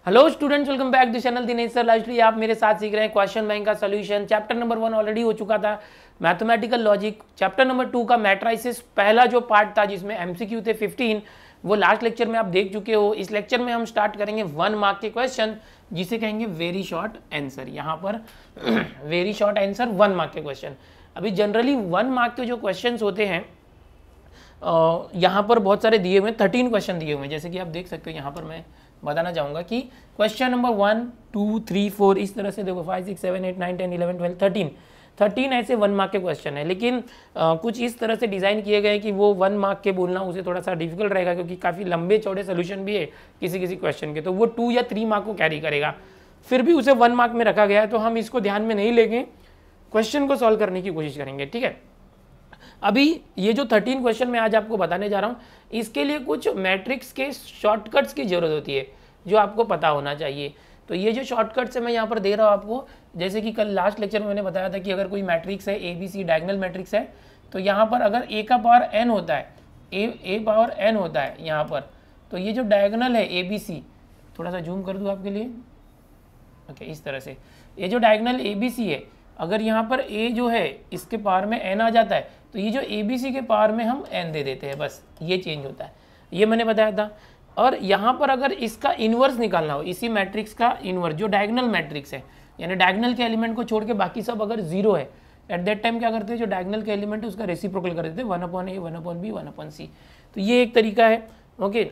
Hello students, welcome back to channel Dinesh sir live. आप मेरे साथ सीख रहे हैं क्वेश्चन बैंक का सोल्यूशन। चैप्टर नंबर 1 ऑलरेडी हो चुका था, मैथमेटिकल लॉजिक। चैप्टर नंबर 2 का मैट्राइसिस पहला जो पार्ट था जिसमें एमसीक्यू थे 15, वो लास्ट लेक्चर में आप देख चुके हो। इस लेक्चर में हम स्टार्ट करेंगे 1 मार्क के क्वेश्चन, जिसे कहेंगे वेरी शॉर्ट आंसर। यहाँ पर वेरी शॉर्ट आंसर 1 मार्क के क्वेश्चन। अभी जनरली 1 मार्क के जो क्वेश्चन होते हैं यहाँ पर बहुत सारे दिए हुए हैं, 13 क्वेश्चन दिए हुए हैं। जैसे कि आप देख सकते हो, यहाँ पर मैं बताना चाहूँगा कि क्वेश्चन नंबर 1, 2, 3, 4 इस तरह से देखो 5, 6, 7, 8, 9, 10, 11, 12, 13 ऐसे 1 मार्क के क्वेश्चन है। लेकिन कुछ इस तरह से डिज़ाइन किए गए कि वो 1 मार्क के बोलना उसे थोड़ा सा डिफिकल्ट रहेगा, क्योंकि काफ़ी लंबे चौड़े सोल्यूशन भी है किसी किसी क्वेश्चन के, तो वो 2 या 3 मार्क को कैरी करेगा। फिर भी उसे 1 मार्क में रखा गया है, तो हम इसको ध्यान में नहीं लेंगे, क्वेश्चन को सॉल्व करने की कोशिश करेंगे। ठीक है, अभी ये जो 13 क्वेश्चन मैं आज आपको बताने जा रहा हूँ, इसके लिए कुछ मैट्रिक्स के शॉर्टकट्स की ज़रूरत होती है जो आपको पता होना चाहिए। तो ये जो शॉर्टकट्स है मैं यहाँ पर दे रहा हूँ आपको। जैसे कि कल लास्ट लेक्चर में मैंने बताया था कि अगर कोई मैट्रिक्स है ABC डायगोनल मैट्रिक्स है, तो यहाँ पर अगर a का पावर n होता है, a पावर n होता है यहाँ पर, तो ये जो डायगोनल है ABC, थोड़ा सा जूम कर दूँ आपके लिए, ओके, इस तरह से ये जो डायगोनल ABC है, अगर यहाँ पर a जो है इसके पावर में n आ जाता है, तो ये जो ABC के पावर में हम n दे देते हैं, बस ये चेंज होता है, ये मैंने बताया था। और यहाँ पर अगर इसका इन्वर्स निकालना हो, इसी मैट्रिक्स का इन्वर्स जो डायगोनल मैट्रिक्स है, यानी डायगोनल के एलिमेंट को छोड़ के बाकी सब अगर जीरो है, एट दैट टाइम क्या करते हैं, जो डायगोनल के एलिमेंट है उसका रेसिप्रोकल कर देते हैं, 1/a, 1/b, 1/c। तो ये एक तरीका है। ओके,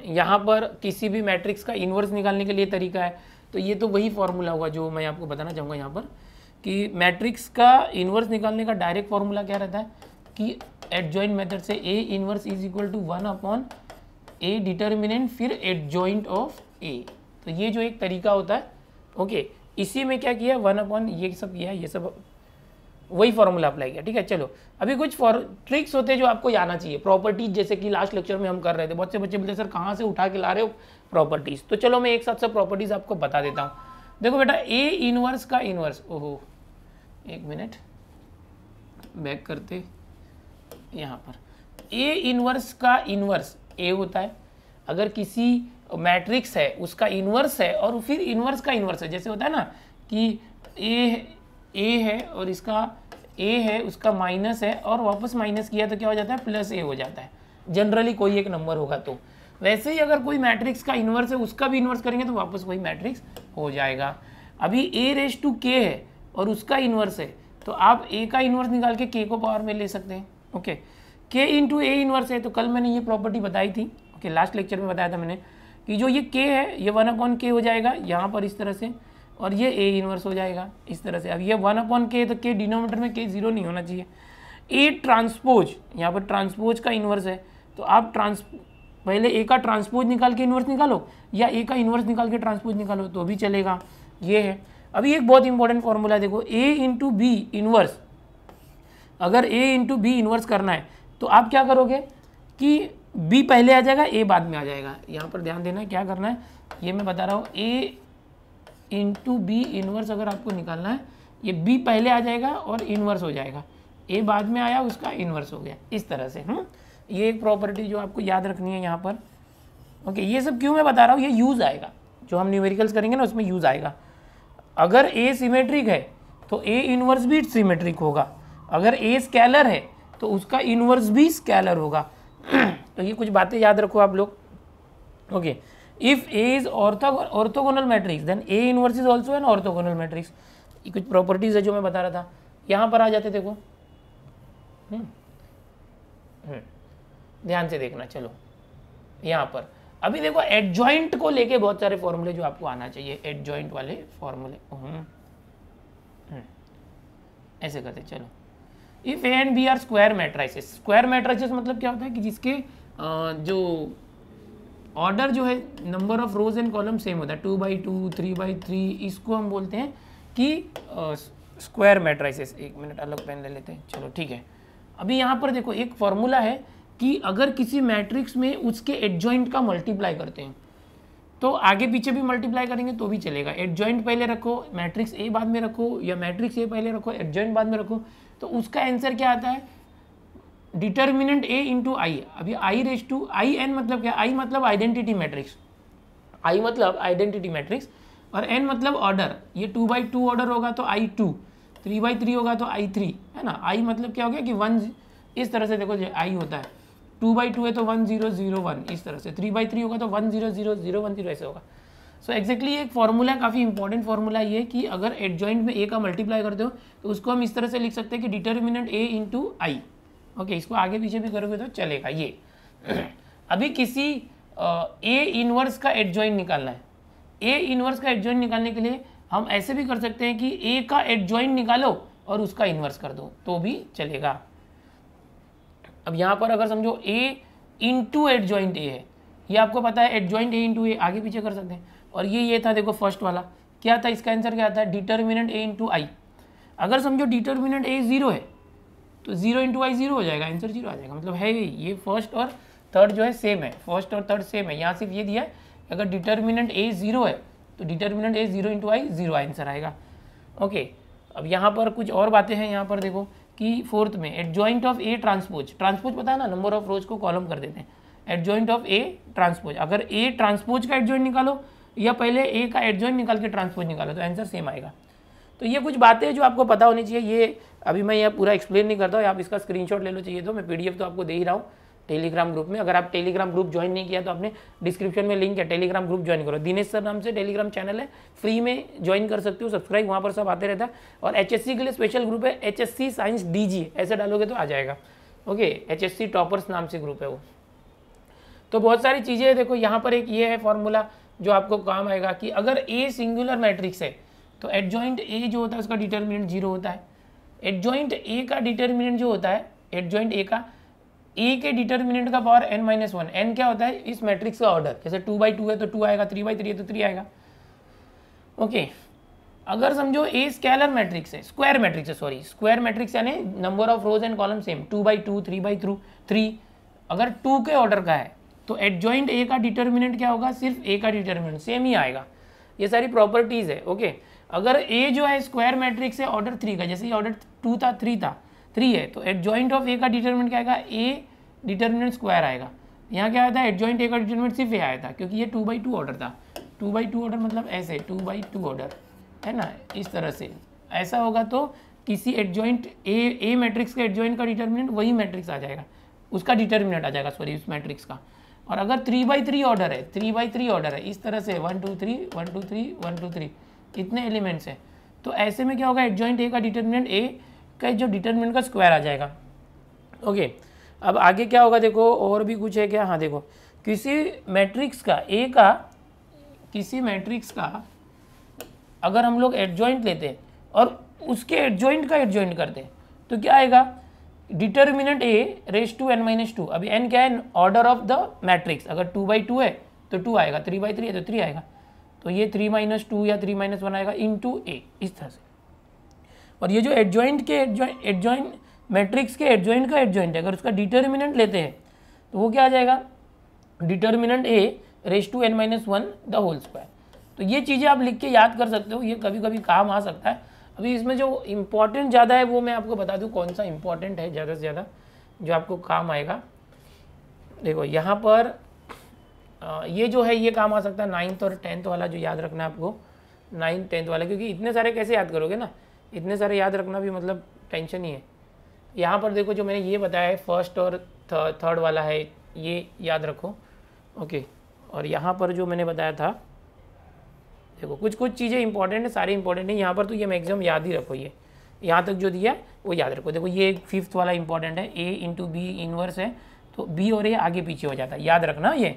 यहाँ पर किसी भी मैट्रिक्स का इन्वर्स निकालने के लिए तरीका है। तो ये तो वही फॉर्मूला होगा जो मैं आपको बताना चाहूँगा यहाँ पर, कि मैट्रिक्स का इन्वर्स निकालने का डायरेक्ट फॉर्मूला क्या रहता है कि एडजॉइंट मेथड से A inverse is equal to 1/a determinant फिर एडजॉइंट ऑफ A। तो ये जो एक तरीका होता है, ओके, इसी में क्या किया, 1/ ये सब किया, ये सब वही फॉर्मूला अप्लाई किया। ठीक है, चलो अभी कुछ ट्रिक्स होते हैं जो आपको आना चाहिए, प्रॉपर्टीज, जैसे कि लास्ट लेक्चर में हम कर रहे थे। बहुत से बच्चे बोलते सर कहाँ से उठा के ला रहे हो प्रॉपर्टीज, तो चलो मैं एक साथ सब प्रॉपर्टीज आपको बता देता हूँ। देखो बेटा, A इनवर्स का इनवर्स, ओहो एक मिनट बैक करते, यहाँ पर A इनवर्स का इनवर्स A होता है। अगर किसी मैट्रिक्स है उसका इनवर्स है और फिर इनवर्स का इनवर्स है, जैसे होता है ना कि A है और इसका A है, उसका माइनस है और वापस माइनस किया तो क्या हो जाता है, +A हो जाता है। जनरली कोई एक नंबर होगा तो वैसे ही अगर कोई मैट्रिक्स का इन्वर्स है उसका भी इन्वर्स करेंगे तो वापस वही मैट्रिक्स हो जाएगा। अभी A⁴k है और उसका इन्वर्स है, तो आप A का इन्वर्स निकाल के K को पावर में ले सकते हैं। Okay, K into A inverse है, तो कल मैंने ये प्रॉपर्टी बताई थी, ओके, लास्ट लेक्चर में बताया था मैंने कि जो ये K है ये 1/k हो जाएगा यहाँ पर इस तरह से, और ये A इन्वर्स हो जाएगा इस तरह से। अब ये 1/k, तो K डिनोमिनेटर में K 0 नहीं होना चाहिए। A ट्रांसपोज, यहाँ पर ट्रांसपोज का इन्वर्स है, तो आप पहले A का ट्रांसपोज निकाल के इन्वर्स निकालो या A का इन्वर्स निकाल के ट्रांसपोज निकालो तो भी चलेगा। ये है। अभी एक बहुत इंपॉर्टेंट फॉर्मूला देखो, A इंटू बी इन्वर्स, अगर A इंटू बी इन्वर्स करना है तो आप क्या करोगे कि B पहले आ जाएगा, A बाद में आ जाएगा। यहाँ पर ध्यान देना है क्या करना है, ये मैं बता रहा हूँ। A इंटू बी इन्वर्स अगर आपको निकालना है, ये B पहले आ जाएगा और इन्वर्स हो जाएगा, A बाद में आया उसका इन्वर्स हो गया, इस तरह से। ये एक प्रॉपर्टी जो आपको याद रखनी है यहाँ पर। ओके, ये सब क्यों मैं बता रहा हूँ, ये यूज़ आएगा, जो हम न्यूमेरिकल्स करेंगे ना उसमें यूज़ आएगा। अगर A सिमेट्रिक है तो A इन्वर्स भी सिमेट्रिक होगा, अगर A स्केलर है तो उसका इन्वर्स भी स्केलर होगा। तो ये कुछ बातें याद रखो आप लोग। Okay, if A is orthogonal matrix then A inverse is also an orthogonal matrix. ये कुछ प्रॉपर्टीज है जो मैं बता रहा था। यहाँ पर आ जाते देखो, ध्यान से देखना। चलो यहाँ पर अभी देखो, एडजॉइंट को लेके बहुत सारे फॉर्मूले जो आपको आना चाहिए, एडजॉइंट वाले फॉर्मूले ऐसे करते। चलो, if A and B are square matrices, square matrices मतलब क्या होता है कि जिसके जो ऑर्डर जो है, number of rose and column same होता है, 2/2, 3/3, इसको हम बोलते हैं कि स्क्वायर मैट्राइसेस। एक मिनट अलग पेन ले लेते हैं। चलो ठीक है, अभी यहाँ पर देखो एक फॉर्मूला है कि अगर किसी मैट्रिक्स में उसके एडजॉइंट का मल्टीप्लाई करते हैं तो आगे पीछे भी मल्टीप्लाई करेंगे तो भी चलेगा। एडजॉइंट पहले रखो, मैट्रिक्स A बाद में रखो, या मैट्रिक्स A पहले रखो, एडजॉइंट बाद में रखो, तो उसका आंसर क्या आता है, डिटर्मिनेंट A इंटू आई। अभी I⁴ IN मतलब क्या, I मतलब आइडेंटिटी मैट्रिक्स, आई मतलब आइडेंटिटी मैट्रिक्स, और एन मतलब ऑर्डर, ये 2x2 ऑर्डर होगा तो I2, 3x3 होगा तो I3, है ना। आई मतलब क्या हो गया कि 1, इस तरह से देखो आई होता है, 2x2 है तो 1 0 0 1 इस तरह से, 3x3 होगा तो 1 0 0 0 1 0 ऐसे होगा। सो एक्जैक्टली एक फॉर्मूला है, काफ़ी इंपॉर्टेंट फॉर्मूला ये कि अगर एडजॉइंट में ए का मल्टीप्लाई करते हो तो उसको हम इस तरह से लिख सकते हैं कि डिटर्मिनेंट ए इंटू आई। ओके, इसको आगे पीछे भी करोगे तो चलेगा ये। अभी किसी ए इनवर्स का एडजॉइंट निकालना है, ए इनवर्स का एडजॉइंट निकालने के लिए हम ऐसे भी कर सकते हैं कि ए का एडजॉइंट निकालो और उसका इनवर्स कर दो तो भी चलेगा। अब यहाँ पर अगर समझो ए इंटू एडजॉइंट ए है, ये आपको पता है एडजॉइंट ए इंटू ए, आगे पीछे कर सकते हैं। और ये था देखो फर्स्ट वाला क्या था, इसका आंसर क्या था, डिटर्मिनेंट ए इंटू आई। अगर समझो डिटर्मिनेंट ए 0 है तो 0 इंटू आई 0 हो जाएगा, आंसर 0 आ जाएगा। मतलब है ये फर्स्ट और थर्ड जो है सेम है, फर्स्ट और थर्ड सेम है। यहाँ सिर्फ ये दिया है अगर डिटर्मिनेंट ए 0 है तो डिटर्मिनेंट ए 0 इंटू आई 0 आंसर आएगा। ओके, अब यहाँ पर कुछ और बातें हैं। यहाँ पर देखो कि फोर्थ में adjoint of A transpose, transpose पता है ना, नंबर ऑफ रोज को कॉलम कर देते हैं। एडजॉइंट ऑफ ए ट्रांसपोज, अगर ए ट्रांसपोज का एडजॉइंट निकालो या पहले ए का एडजॉइंट निकाल के ट्रांसपोज निकालो तो आंसर सेम आएगा। तो ये कुछ बातें जो आपको पता होनी चाहिए। ये अभी मैं यह पूरा एक्सप्लेन नहीं करता हूँ, आप इसका स्क्रीनशॉट ले लो चाहिए तो, मैं पीडीएफ तो आपको दे ही रहा हूँ टेलीग्राम ग्रुप में। अगर आप टेलीग्राम ग्रुप ज्वाइन नहीं किया तो आपने डिस्क्रिप्शन में लिंक है, टेलीग्राम ग्रुप ज्वाइन करो। दिनेश सर नाम से टेलीग्राम चैनल है, फ्री में ज्वाइन कर सकते हो, सब्सक्राइब, वहाँ पर सब आते रहता है। और एचएससी के लिए स्पेशल ग्रुप है, एचएससी साइंस डीजी, ऐसे डालोगे तो आ जाएगा। ओके, एचएससी टॉपर्स नाम से ग्रुप है वो। तो बहुत सारी चीज़ें देखो, यहाँ पर एक ये है फॉर्मूला जो आपको काम आएगा कि अगर ए सिंगुलर मैट्रिक्स है तो एडजॉइंट ए जो होता है उसका डिटर्मिनेंट 0 होता है। एडजॉइंट ए का डिटर्मिनेंट जो होता है, एडजॉइंट ए का, ए के डिटर्मिनेंट का पावर n-1, n क्या होता है इस मैट्रिक्स का ऑर्डर, जैसे 2x2 है तो 2 आएगा, 3x3 है तो 3 आएगा। ओके, अगर समझो ए स्केलर मैट्रिक्स है, स्क्वायर मैट्रिक्स है, सॉरी स्क्वायर मैट्रिक्स यानी number of rose and column same, 2x2 3x3, अगर 2 के ऑर्डर का है तो एडजॉइंट ए का डिटर्मिनेंट क्या होगा, सिर्फ ए का डिटर्मिनेंट सेम ही आएगा। ये सारी प्रॉपर्टीज है। ओके, अगर ए जो है स्क्वायर मैट्रिक्स है ऑर्डर 3 का, जैसे ये ऑर्डर 2 था 3 है तो एडजॉइंट ऑफ ए का डिटर्मिनेंट क्या आएगा, ए डिटर्मिनेंट स्क्वायर आएगा। यहाँ क्या आया था, एडजॉइंट ए का डिटर्मिनेंट सिर्फ ए आया था क्योंकि ये 2x2 ऑर्डर था। 2x2 ऑर्डर मतलब ऐसे 2x2 ऑर्डर है ना, इस तरह से ऐसा होगा तो किसी एडजॉइंट ए मैट्रिक्स का एडजॉइंट का डिटर्मिनेंट वही मैट्रिक्स आ जाएगा, उसका डिटर्मिनेंट आ जाएगा, सॉरी उस मैट्रिक्स का। और अगर 3x3 ऑर्डर है, 3x3 ऑर्डर है इस तरह से 1 2 3 1 2 3 1 2 3 इतने एलिमेंट्स हैं, तो ऐसे में क्या होगा, एडजॉइंट ए का डिटर्मिनेंट ए का जो डिटर्मिनेंट का स्क्वायर आ जाएगा। ओके, अब आगे क्या होगा देखो, और भी कुछ है क्या। हाँ देखो, किसी मैट्रिक्स का ए का, किसी मैट्रिक्स का अगर हम लोग एडजॉइंट लेते हैं और उसके एडजॉइंट का एडजॉइंट करते हैं तो क्या आएगा, determinant A raise to n-2। अभी n क्या है, ऑर्डर ऑफ द मैट्रिक्स, अगर 2x2 है तो 2 आएगा, 3x3 है तो 3 आएगा, तो ये 3-2 या 3-1 आएगा इंटू ए, इस तरह से। और ये जो एडजॉइंट के एडजॉइंट मैट्रिक्स के एडजॉइंट का एडजॉइंट है, अगर उसका डिटर्मिनेंट लेते हैं तो वो क्या आ जाएगा, determinant A raise to n-1 the whole square. तो ये चीज़ें आप लिख के याद कर सकते हो, ये कभी कभी काम आ सकता है। अभी इसमें जो इम्पोर्टेंट ज़्यादा है वो मैं आपको बता दूं कौन सा इम्पोर्टेंट है ज़्यादा से ज़्यादा जो आपको काम आएगा। देखो यहाँ पर ये जो है ये काम आ सकता है 9th और 10th वाला, जो याद रखना है आपको 9th 10th वाला, क्योंकि इतने सारे कैसे याद करोगे ना, इतने सारे याद रखना भी मतलब टेंशन ही है। यहाँ पर देखो जो मैंने ये बताया है फर्स्ट और थर्ड वाला है, ये याद रखो। ओके, और यहाँ पर जो मैंने बताया था, देखो कुछ कुछ चीज़ें इंपॉर्टेंट है, सारी इंपॉर्टेंट नहीं, यहाँ पर तो ये मैक्सिमम याद ही रखो, ये यहाँ तक जो दिया है वो याद रखो। देखो ये 5th वाला इंपॉर्टेंट है, ए इंटू बी इनवर्स है तो बी और ए आगे पीछे हो जाता है, याद रखना। ये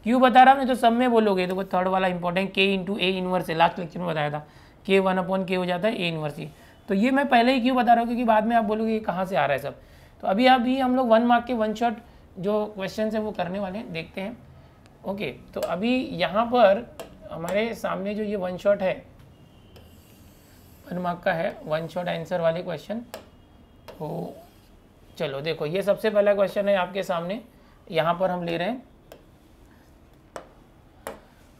क्यों बता रहा हूँ, नहीं तो सब में बोलोगे। देखो थर्ड वाला इंपॉर्टेंट, के इंटू ए इनवर्स है, लास्ट लेक्चर में बताया था, के 1/k हो जाता है ए इनवर्स ही। तो ये मैं पहले ही क्यों बता रहा हूँ, क्योंकि बाद में आप बोलोगे कहाँ से आ रहा है सब। तो अभी हम लोग 1 मार्क के 1 शॉट जो क्वेश्चन है वो करने वाले हैं, देखते हैं। ओके, तो अभी यहाँ पर हमारे सामने जो ये 1 शॉट है, 1 मार्क का है, 1 शॉट आंसर वाले क्वेश्चन। तो चलो देखो, ये सबसे पहला क्वेश्चन है आपके सामने, यहाँ पर हम ले रहे हैं,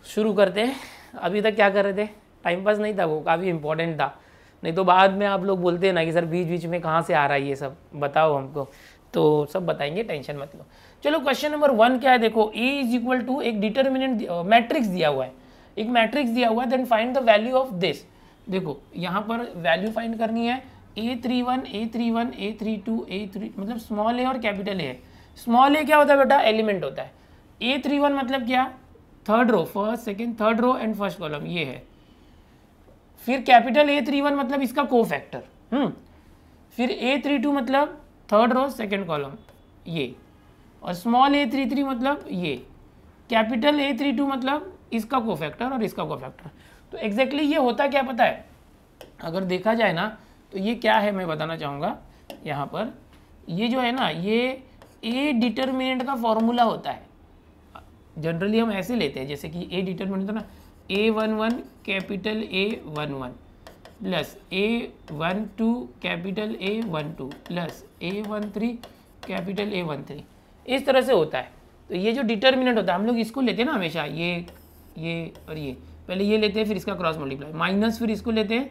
शुरू करते हैं। अभी तक क्या कर रहे थे, टाइम पास नहीं था, वो काफ़ी इंपॉर्टेंट था, नहीं तो बाद में आप लोग बोलते हैं ना कि सर बीच बीच में कहाँ से आ रहा है ये सब, बताओ हमको। तो सब बताएंगे, टेंशन मत लो। चलो क्वेश्चन नंबर 1 क्या है, देखो a इज इक्वल टू एक डिटर्मिनेंट मैट्रिक्स दिया हुआ है, एक मैट्रिक्स दिया हुआ है, then find the value of this. देखो यहाँ पर वैल्यू फाइंड करनी है a31 a31 a32 a3, मतलब स्मॉल ए और कैपिटल ए है। स्मॉल ए क्या होता है बेटा, एलिमेंट होता है। a31 मतलब क्या, third row, first second third row and first column ये है। फिर कैपिटल a31 मतलब इसका कोफैक्टर, फिर a32 मतलब थर्ड रो सेकेंड कॉलम ये, और स्मॉल a33 मतलब ये, कैपिटल A32 मतलब इसका कोफैक्टर और इसका कोफैक्टर। तो एग्जैक्टली ये होता क्या पता है, अगर देखा जाए ना तो ये क्या है मैं बताना चाहूँगा। यहाँ पर ये जो है ना, ये ए डिटर्मिनेंट का फॉर्मूला होता है। जनरली हम ऐसे लेते हैं, जैसे कि ए डिटर्मिनेंट तो ना A11 capital A11 plus A12 capital A12 plus A13 capital A13, इस तरह से होता है। तो ये जो डिटर्मिनेंट होता है हम लोग इसको लेते हैं ना हमेशा, ये और ये, पहले ये लेते हैं फिर इसका क्रॉस मल्टीप्लाई, माइनस फिर इसको लेते हैं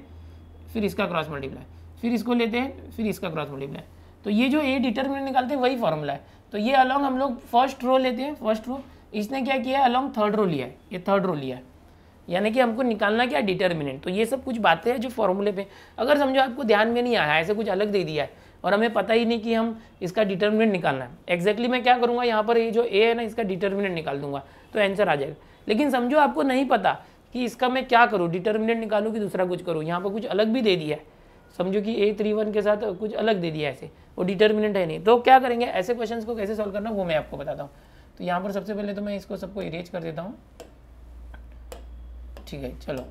फिर इसका क्रॉस मल्टीप्लाई, फिर इसको लेते हैं फिर इसका क्रॉस मल्टीप्लाई। तो ये जो ए डिटर्मिनेंट निकालते हैं वही फॉर्मूला है। तो ये अलॉन्ग हम लोग फर्स्ट रो लेते हैं, फर्स्ट रो, इसने क्या किया है अलॉन्ग थर्ड रो लिया है, ये थर्ड रो लिया है, यानी कि हमको निकालना क्या डिटर्मिनेंट। तो ये सब कुछ बातें हैं जो फॉर्मूले पे, अगर समझो आपको ध्यान में नहीं आया, ऐसे कुछ अलग दे दिया है और हमें पता ही नहीं कि हम इसका डिटर्मिनेंट निकालना है, एग्जैक्टली मैं क्या करूँगा यहाँ पर, ये जो ए है ना इसका डिटर्मिनेंट निकाल दूंगा तो आंसर आ जाएगा। लेकिन समझो आपको नहीं पता कि इसका मैं क्या करूँ, डिटर्मिनेंट निकालूँ कि दूसरा कुछ करूँ, यहाँ पर कुछ अलग भी दे दिया है, समझो कि A31 के साथ कुछ अलग दे दिया है, ऐसे वो डिटर्मिनेंट है नहीं। तो क्या करेंगे, ऐसे क्वेश्चंस को कैसे सॉल्व करना वो मैं आपको बताता हूँ। तो यहाँ पर सबसे पहले तो मैं इसको सबको इरेज कर देता हूँ, ठीक है। चलो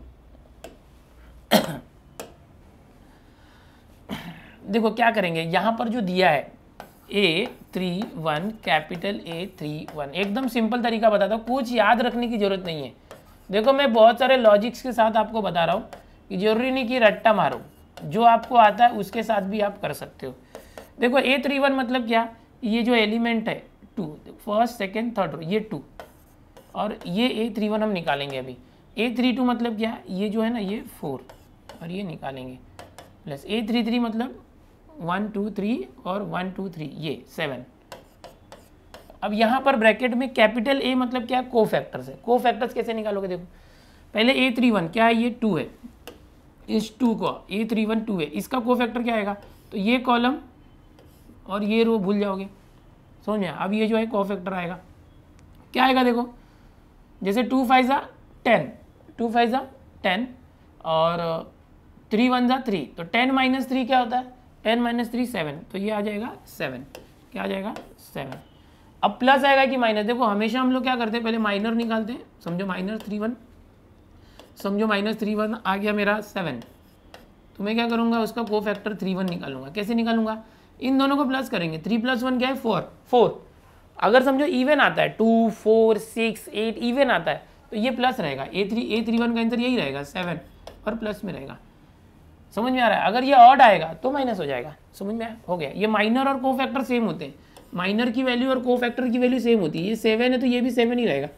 देखो क्या करेंगे, यहाँ पर जो दिया है A31 कैपिटल A31, एकदम सिंपल तरीका बताता हूँ, कुछ याद रखने की जरूरत नहीं है। देखो मैं बहुत सारे लॉजिक्स के साथ आपको बता रहा हूँ कि जरूरी नहीं कि रट्टा मारो, जो आपको आता है उसके साथ भी आप कर सकते हो। देखो A31 मतलब क्या, ये जो एलिमेंट है 2, फर्स्ट सेकेंड थर्ड रो ये 2, और ये A31 हम निकालेंगे अभी। A32 मतलब क्या, ये जो है ना ये 4 और ये निकालेंगे, प्लस A33 मतलब 1 2 3 और 1 2 3 ये 7। अब यहाँ पर ब्रैकेट में कैपिटल A मतलब क्या, कोफैक्टर्स है। कोफैक्टर्स कैसे निकालोगे, देखो पहले A31 क्या है, ये 2 है, इस 2 को A31 2 है, इसका कोफैक्टर क्या आएगा, तो ये कॉलम और ये रो भूल जाओगे, समझ में। अब ये जो है कोफैक्टर आएगा, क्या आएगा देखो, जैसे 2 5 ज़ा 10, 2 5 ज़ा 10 और 3 1 ज़ा 3, तो 10 माइनस 3 क्या होता है, 10 माइनस 3 7, तो ये आ जाएगा 7, क्या आ जाएगा 7। अब प्लस आएगा कि माइनस, देखो हमेशा हम लोग क्या करते हैं पहले माइनर निकालते हैं, समझो माइनस 3 1, समझो माइनस 3 1 आ गया मेरा 7, तो मैं क्या करूँगा उसका कोफैक्टर 3 1 निकालूंगा। कैसे निकालूंगा, इन दोनों को प्लस करेंगे, 3 + 1 क्या है 4। अगर समझो इवन आता है 2 4 6 8 इवन आता है तो ये प्लस रहेगा, A31 का आंसर यही रहेगा 7 और प्लस में रहेगा, समझ में आ रहा है। अगर ये ऑड आएगा तो माइनस हो जाएगा, समझ में हो गया। ये माइनर और कोफैक्टर सेम होते हैं, माइनर की वैल्यू और कोफैक्टर की वैल्यू सेम होती है। ये 7 है तो ये भी 7 ही रहेगा,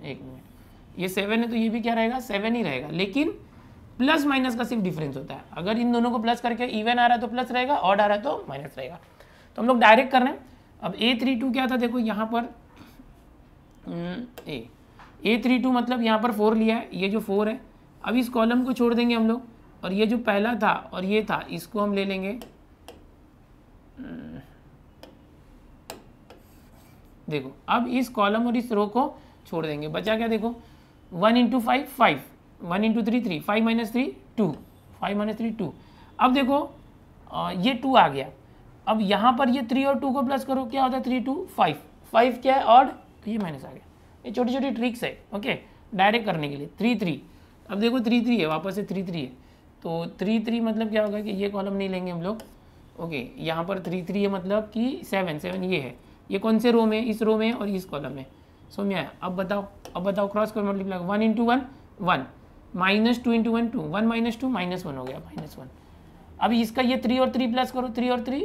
एक मिनट, ये 7 है तो ये भी क्या रहेगा 7 ही रहेगा, लेकिन प्लस माइनस का सिर्फ डिफरेंस होता है। अगर इन दोनों को प्लस करके इवन आ रहा है तो प्लस रहेगा, ऑड आ रहा है तो माइनस रहेगा। तो हम लोग डायरेक्ट कर रहे हैं। अब A32 क्या था, देखो यहाँ पर A32 मतलब यहाँ पर 4 लिया है, ये जो 4 है, अब इस कॉलम को छोड़ देंगे हम लोग, और ये जो पहला था और ये था इसको हम ले लेंगे। देखो अब इस कॉलम और इस रो को छोड़ देंगे, बचा क्या, देखो 1 × 5 5, 1 × 3 3, 5 - 3 2, 5 - 3 2। अब देखो ये 2 आ गया, अब यहाँ पर ये 3 और 2 को प्लस करो, क्या होता है 3 2 5, 5 क्या है ऑड, तो ये माइनस आ गया। ये छोटी छोटी ट्रिक्स है, ओके, डायरेक्ट करने के लिए। 3 3, अब देखो 3 3 है, वापस से 3 3 है, तो 3 3 मतलब क्या होगा कि ये कॉलम नहीं लेंगे हम लोग, ओके। यहाँ पर 3 3 है मतलब कि 7 7 ये है, ये कौन से रो में, इस रो में और इस कॉलम में, समझ में आया। अब बताओ क्रॉस कर मल्टीप्लाई, 1 × 1 1, -2 × 1 2, 1 - 2 -1 हो गया, -1। अब इसका ये 3 और 3 प्लस करो, 3 और 3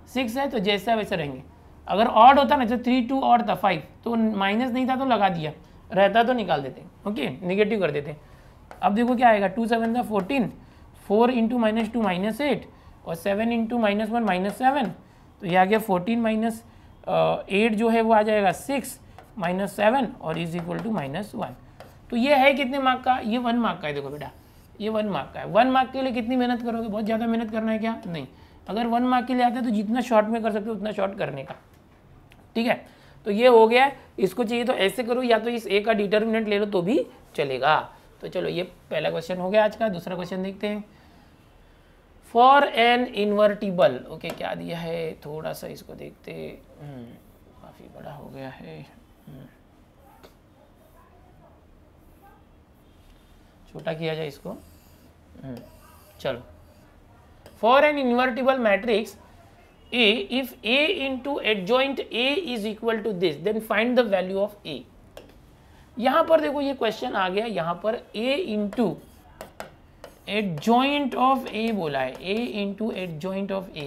6 है, तो जैसा वैसा रहेंगे। अगर ऑड होता ना, जैसे 3 2 ऑड था 5, तो माइनस नहीं था तो लगा दिया, रहता तो निकाल देते, ओके, निगेटिव कर देते। अब देखो क्या आएगा, 2 7 का 14, 4 × -2 -8, और 7 इंटू -1 -7, तो ये आ गया 14 माइनस 8 जो है वो आ जाएगा 6 -7 और इज इक्वल टू -1। तो ये है कितने मार्क का? ये 1 मार्क का है। देखो बेटा ये 1 मार्क का है। 1 मार्क के लिए कितनी मेहनत करोगे? बहुत ज़्यादा मेहनत करना है क्या? नहीं। अगर 1 मार्क के लिए आता है तो जितना शॉर्ट में कर सकते हो उतना शॉर्ट करने का, ठीक है। तो ये हो गया। इसको चाहिए तो ऐसे करो, या तो इस ए का डिटर्मिनेंट ले लो तो भी चलेगा। तो चलो ये पहला क्वेश्चन हो गया आज का। दूसरा क्वेश्चन देखते हैं। फॉर एन इन्वर्टिबल, ओके क्या दिया है, थोड़ा सा इसको देखते, काफ़ी बड़ा हो गया है, छोटा किया जाए इसको। चलो, for an invertible matrix A, if A into adjoint A is equal to this, then find the value of A। यहाँ पर देखो ये क्वेश्चन आ गया, यहाँ पर A into adjoint of A बोला है, A into adjoint of A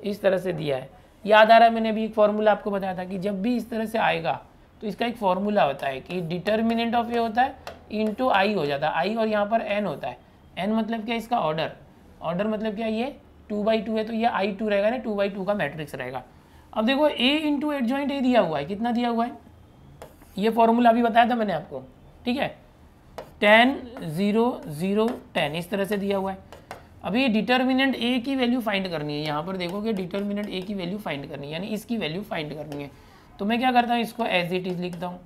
इस तरह से दिया है। याद आ रहा है, मैंने अभी एक फॉर्मूला आपको बताया था कि जब भी इस तरह से आएगा तो इसका एक फॉर्मूला होता है कि डिटर्मिनेंट ऑफ A होता है इंटू आई हो जाता है, आई और यहाँ पर n होता है। n मतलब क्या? इसका ऑर्डर, ऑर्डर मतलब क्या? ये 2/2 है तो ये I2 रहेगा ना, 2/2 का मैट्रिक्स रहेगा। अब देखो A इंटू एडजॉइंट A दिया हुआ है, कितना दिया हुआ है? ये फॉर्मूला अभी बताया था मैंने आपको, ठीक है। 10 0 0 10 इस तरह से दिया हुआ है। अभी डिटर्मिनेंट A की वैल्यू फाइंड करनी है। यहाँ पर देखोगे डिटर्मिनेंट A की वैल्यू फाइंड करनी है, यानी इसकी वैल्यू फाइंड करनी है। तो मैं क्या करता हूँ, इसको एज इट इज लिखता हूँ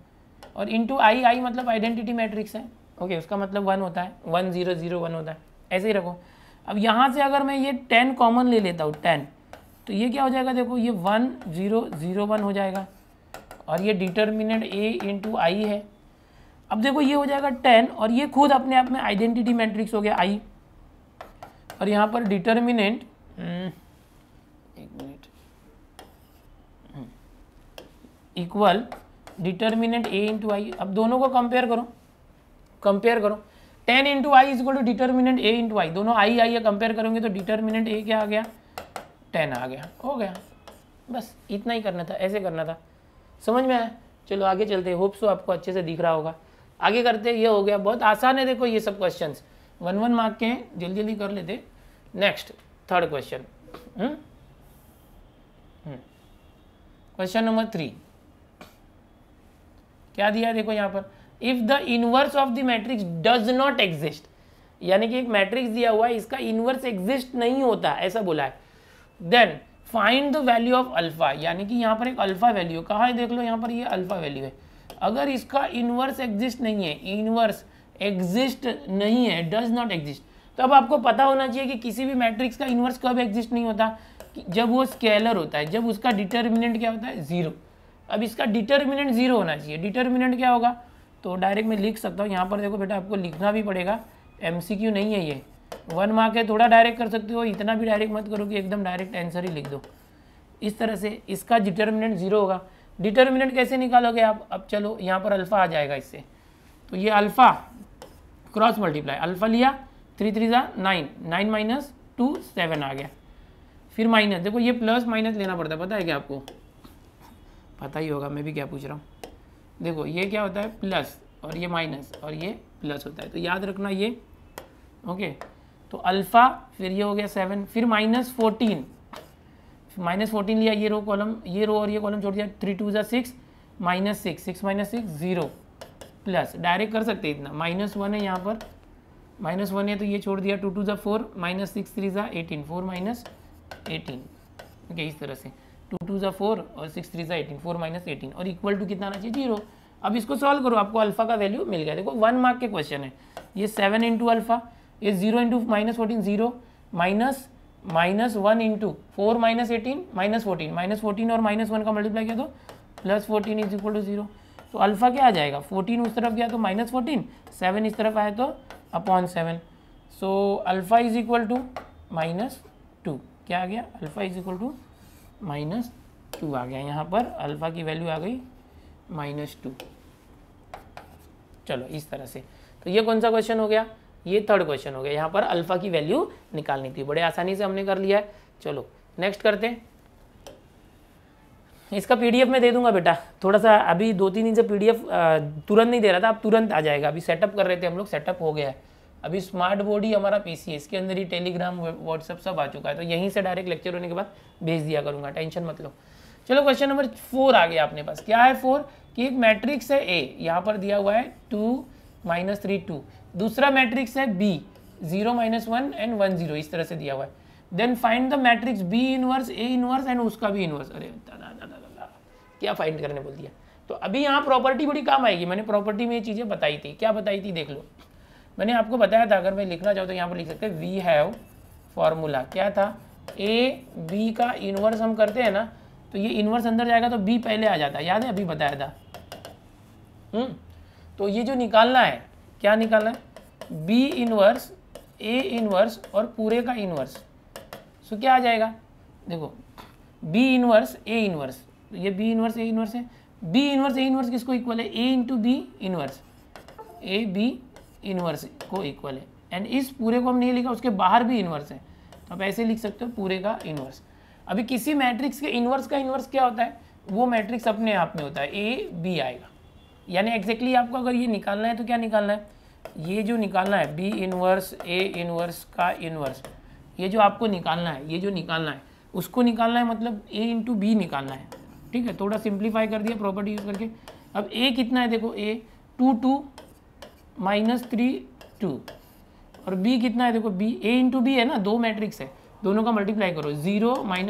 और इंटू आई, आई मतलब आइडेंटिटी मैट्रिक्स है, ओके उसका मतलब 1 होता है, 1 0 0 1 होता है, ऐसे ही रखो। अब यहाँ से अगर मैं ये 10 कॉमन ले लेता हूँ 10, तो ये क्या हो जाएगा? देखो ये 1 0 0 1 हो जाएगा और ये डिटर्मिनेंट A इंटू आई है। अब देखो ये हो जाएगा 10 और ये खुद अपने आप में आइडेंटिटी मैट्रिक्स हो गया I, और यहाँ पर डिटर्मिनेंट एक minute equal determinant A into I. अब दोनों को कंपेयर करो, कंपेयर करो। 10 into I is equal to determinant A into I, दोनों आई आई कंपेयर करोगे तो डिटर्मिनेंट A क्या आ गया? 10 आ गया, हो गया। बस इतना ही करना था, ऐसे करना था। समझ में आया? चलो आगे चलते हैं। होप सो आपको अच्छे से दिख रहा होगा। आगे करते हैं। ये हो गया, बहुत आसान है। देखो ये सब क्वेश्चंस 1 मार्क के हैं, जल्दी जल्दी कर लेते। Next third question, question number 3 क्या दिया है? देखो यहाँ पर, if the inverse of the matrix does not exist, यानी कि एक मैट्रिक्स दिया हुआ है, इसका इनवर्स एग्जिस्ट नहीं होता, ऐसा बोला है। Then find the value of alpha, यानी कि यहाँ पर एक अल्फा वैल्यू कहाँ है? देख लो यहाँ पर ये अल्फा वैल्यू है। अगर इसका इनवर्स एग्जिस्ट नहीं है, इनवर्स एग्जिस्ट नहीं है, डज नॉट एग्जिस्ट, तो अब आपको पता होना चाहिए कि किसी भी मैट्रिक्स का इनवर्स कब एग्जिस्ट नहीं होता? जब वो स्केलर होता है, जब उसका डिटर्मिनेंट क्या होता है? 0। अब इसका डिटर्मिनेंट 0 होना चाहिए। डिटर्मिनेंट क्या होगा? तो डायरेक्ट मैं लिख सकता हूँ। यहाँ पर देखो बेटा, आपको लिखना भी पड़ेगा, MCQ नहीं है ये, 1 मार्क है। थोड़ा डायरेक्ट कर सकते हो, इतना भी डायरेक्ट मत करो कि एकदम डायरेक्ट आंसर ही लिख दो। इस तरह से इसका डिटर्मिनेंट 0 होगा। डिटर्मिनेंट कैसे निकालोगे आप? अब चलो यहाँ पर अल्फा आ जाएगा इससे, तो ये अल्फा क्रॉस मल्टीप्लाई, अल्फा लिया 3 3 9, 9 माइनस 2 7 आ गया। फिर माइनस, देखो ये प्लस माइनस लेना पड़ता है, पता है क्या आपको? पता ही होगा, मैं भी क्या पूछ रहा हूँ। देखो ये क्या होता है? प्लस, और ये माइनस, और ये प्लस होता है, तो याद रखना ये, ओके। तो अल्फा, फिर ये हो गया 7, फिर -14, -14 लिया, ये रो कॉलम, ये रो और ये कॉलम छोड़ दिया, 3 2 6, -6, 6 - 6 0, प्लस डायरेक्ट कर सकते हैं इतना, -1 है यहाँ पर, -1 है तो ये छोड़ दिया, 2 2 4, -6 3 18, 4 - 18, ओके इस तरह से 2 2 4 और 6 3 18, 4 - 18 और इक्वल टू कितना आना चाहिए? 0। अब इसको सॉल्व करो, आपको अल्फा का वैल्यू मिल गया। देखो 1 मार्क के क्वेश्चन है, ये 7 इंटू अल्फा, ये 0 इंटू -14 0, -1 इंटू 4 - 18 -14, -14 और -1 का मल्टीप्लाई किया तो +14 इज इक्वल टू 0। तो अल्फा क्या आ जाएगा? 14 उस तरफ गया तो -14, 7 इस तरफ आया तो /7। So alpha is equal to -2। क्या आ गया? अल्फा इज इक्वल टू -2 आ गया। यहाँ पर अल्फा की वैल्यू आ गई -2। चलो इस तरह से, तो ये कौन सा क्वेश्चन हो गया? ये थर्ड क्वेश्चन हो गया। यहाँ पर अल्फा की वैल्यू निकालनी थी, बड़े आसानी से हमने कर लिया है। चलो नेक्स्ट करते हैं। इसका PDF में दे दूंगा बेटा, थोड़ा सा अभी 2-3 दिन से PDF तुरंत नहीं दे रहा था, अब तुरंत आ जाएगा। अभी सेटअप कर रहे थे हम लोग, सेटअप हो गया है, अभी स्मार्ट बोर्ड ही हमारा पीसी है, इसके अंदर ही टेलीग्राम व्हाट्सअप सब आ चुका है, तो यहीं से डायरेक्ट लेक्चर होने के बाद भेज दिया करूँगा, टेंशन मत लो। चलो क्वेश्चन नंबर 4 आ गया अपने पास। क्या है 4 कि एक मैट्रिक्स है ए, यहाँ पर दिया हुआ है 2 - 3 2। दूसरा मैट्रिक्स है बी 0 - 1 एंड 1 0, इस तरह से दिया हुआ है। Then find the matrix B inverse A inverse and उसका भी इनवर्स। अरे क्या फाइंड करने बोल दिया। तो अभी यहाँ प्रॉपर्टी बड़ी काम आएगी, मैंने प्रॉपर्टी में ये चीज़ें बताई थी। क्या बताई थी देख लो, मैंने आपको बताया था, अगर मैं लिखना चाहूँ तो यहाँ पर लिख सकते हैं वी हैव फॉर्मूला। क्या था, ए बी का इनवर्स हम करते हैं ना, तो ये इनवर्स अंदर जाएगा तो बी पहले आ जाता है, याद है अभी बताया था। तो ये जो निकालना है, क्या निकालना है, बी इनवर्स ए इनवर्स और पूरे का इनवर्स। सो क्या आ जाएगा, देखो बी इनवर्स ए इनवर्स, तो ये बी इनवर्स ए इनवर्स है। बी इनवर्स ए इनवर्स किसको इक्वल है, A into B inverse, A B inverse को इक्वल है। एंड इस पूरे को हम नहीं लिखा, उसके बाहर भी इनवर्स है, तो आप ऐसे लिख सकते हो पूरे का इनवर्स। अभी किसी मैट्रिक्स के इनवर्स का इनवर्स क्या होता है, वो मैट्रिक्स अपने आप में होता है, ए बी आएगा। यानी एग्जैक्टली आपको अगर ये निकालना है तो क्या निकालना है, ये जो निकालना है बी इनवर्स ए इनवर्स का इनवर्स, ये जो आपको निकालना है, ये जो निकालना है उसको निकालना है, मतलब ए इंटू बी निकालना है। ठीक है, थोड़ा सिंप्लीफाई कर दिया प्रॉपर्टी यूज करके। अब ए कितना है, देखो ए 2 2 - 3 2 और बी कितना है, देखो बी ए इंटू बी है ना, दो मैट्रिक्स है, दोनों का मल्टीप्लाई करो, 0 - 1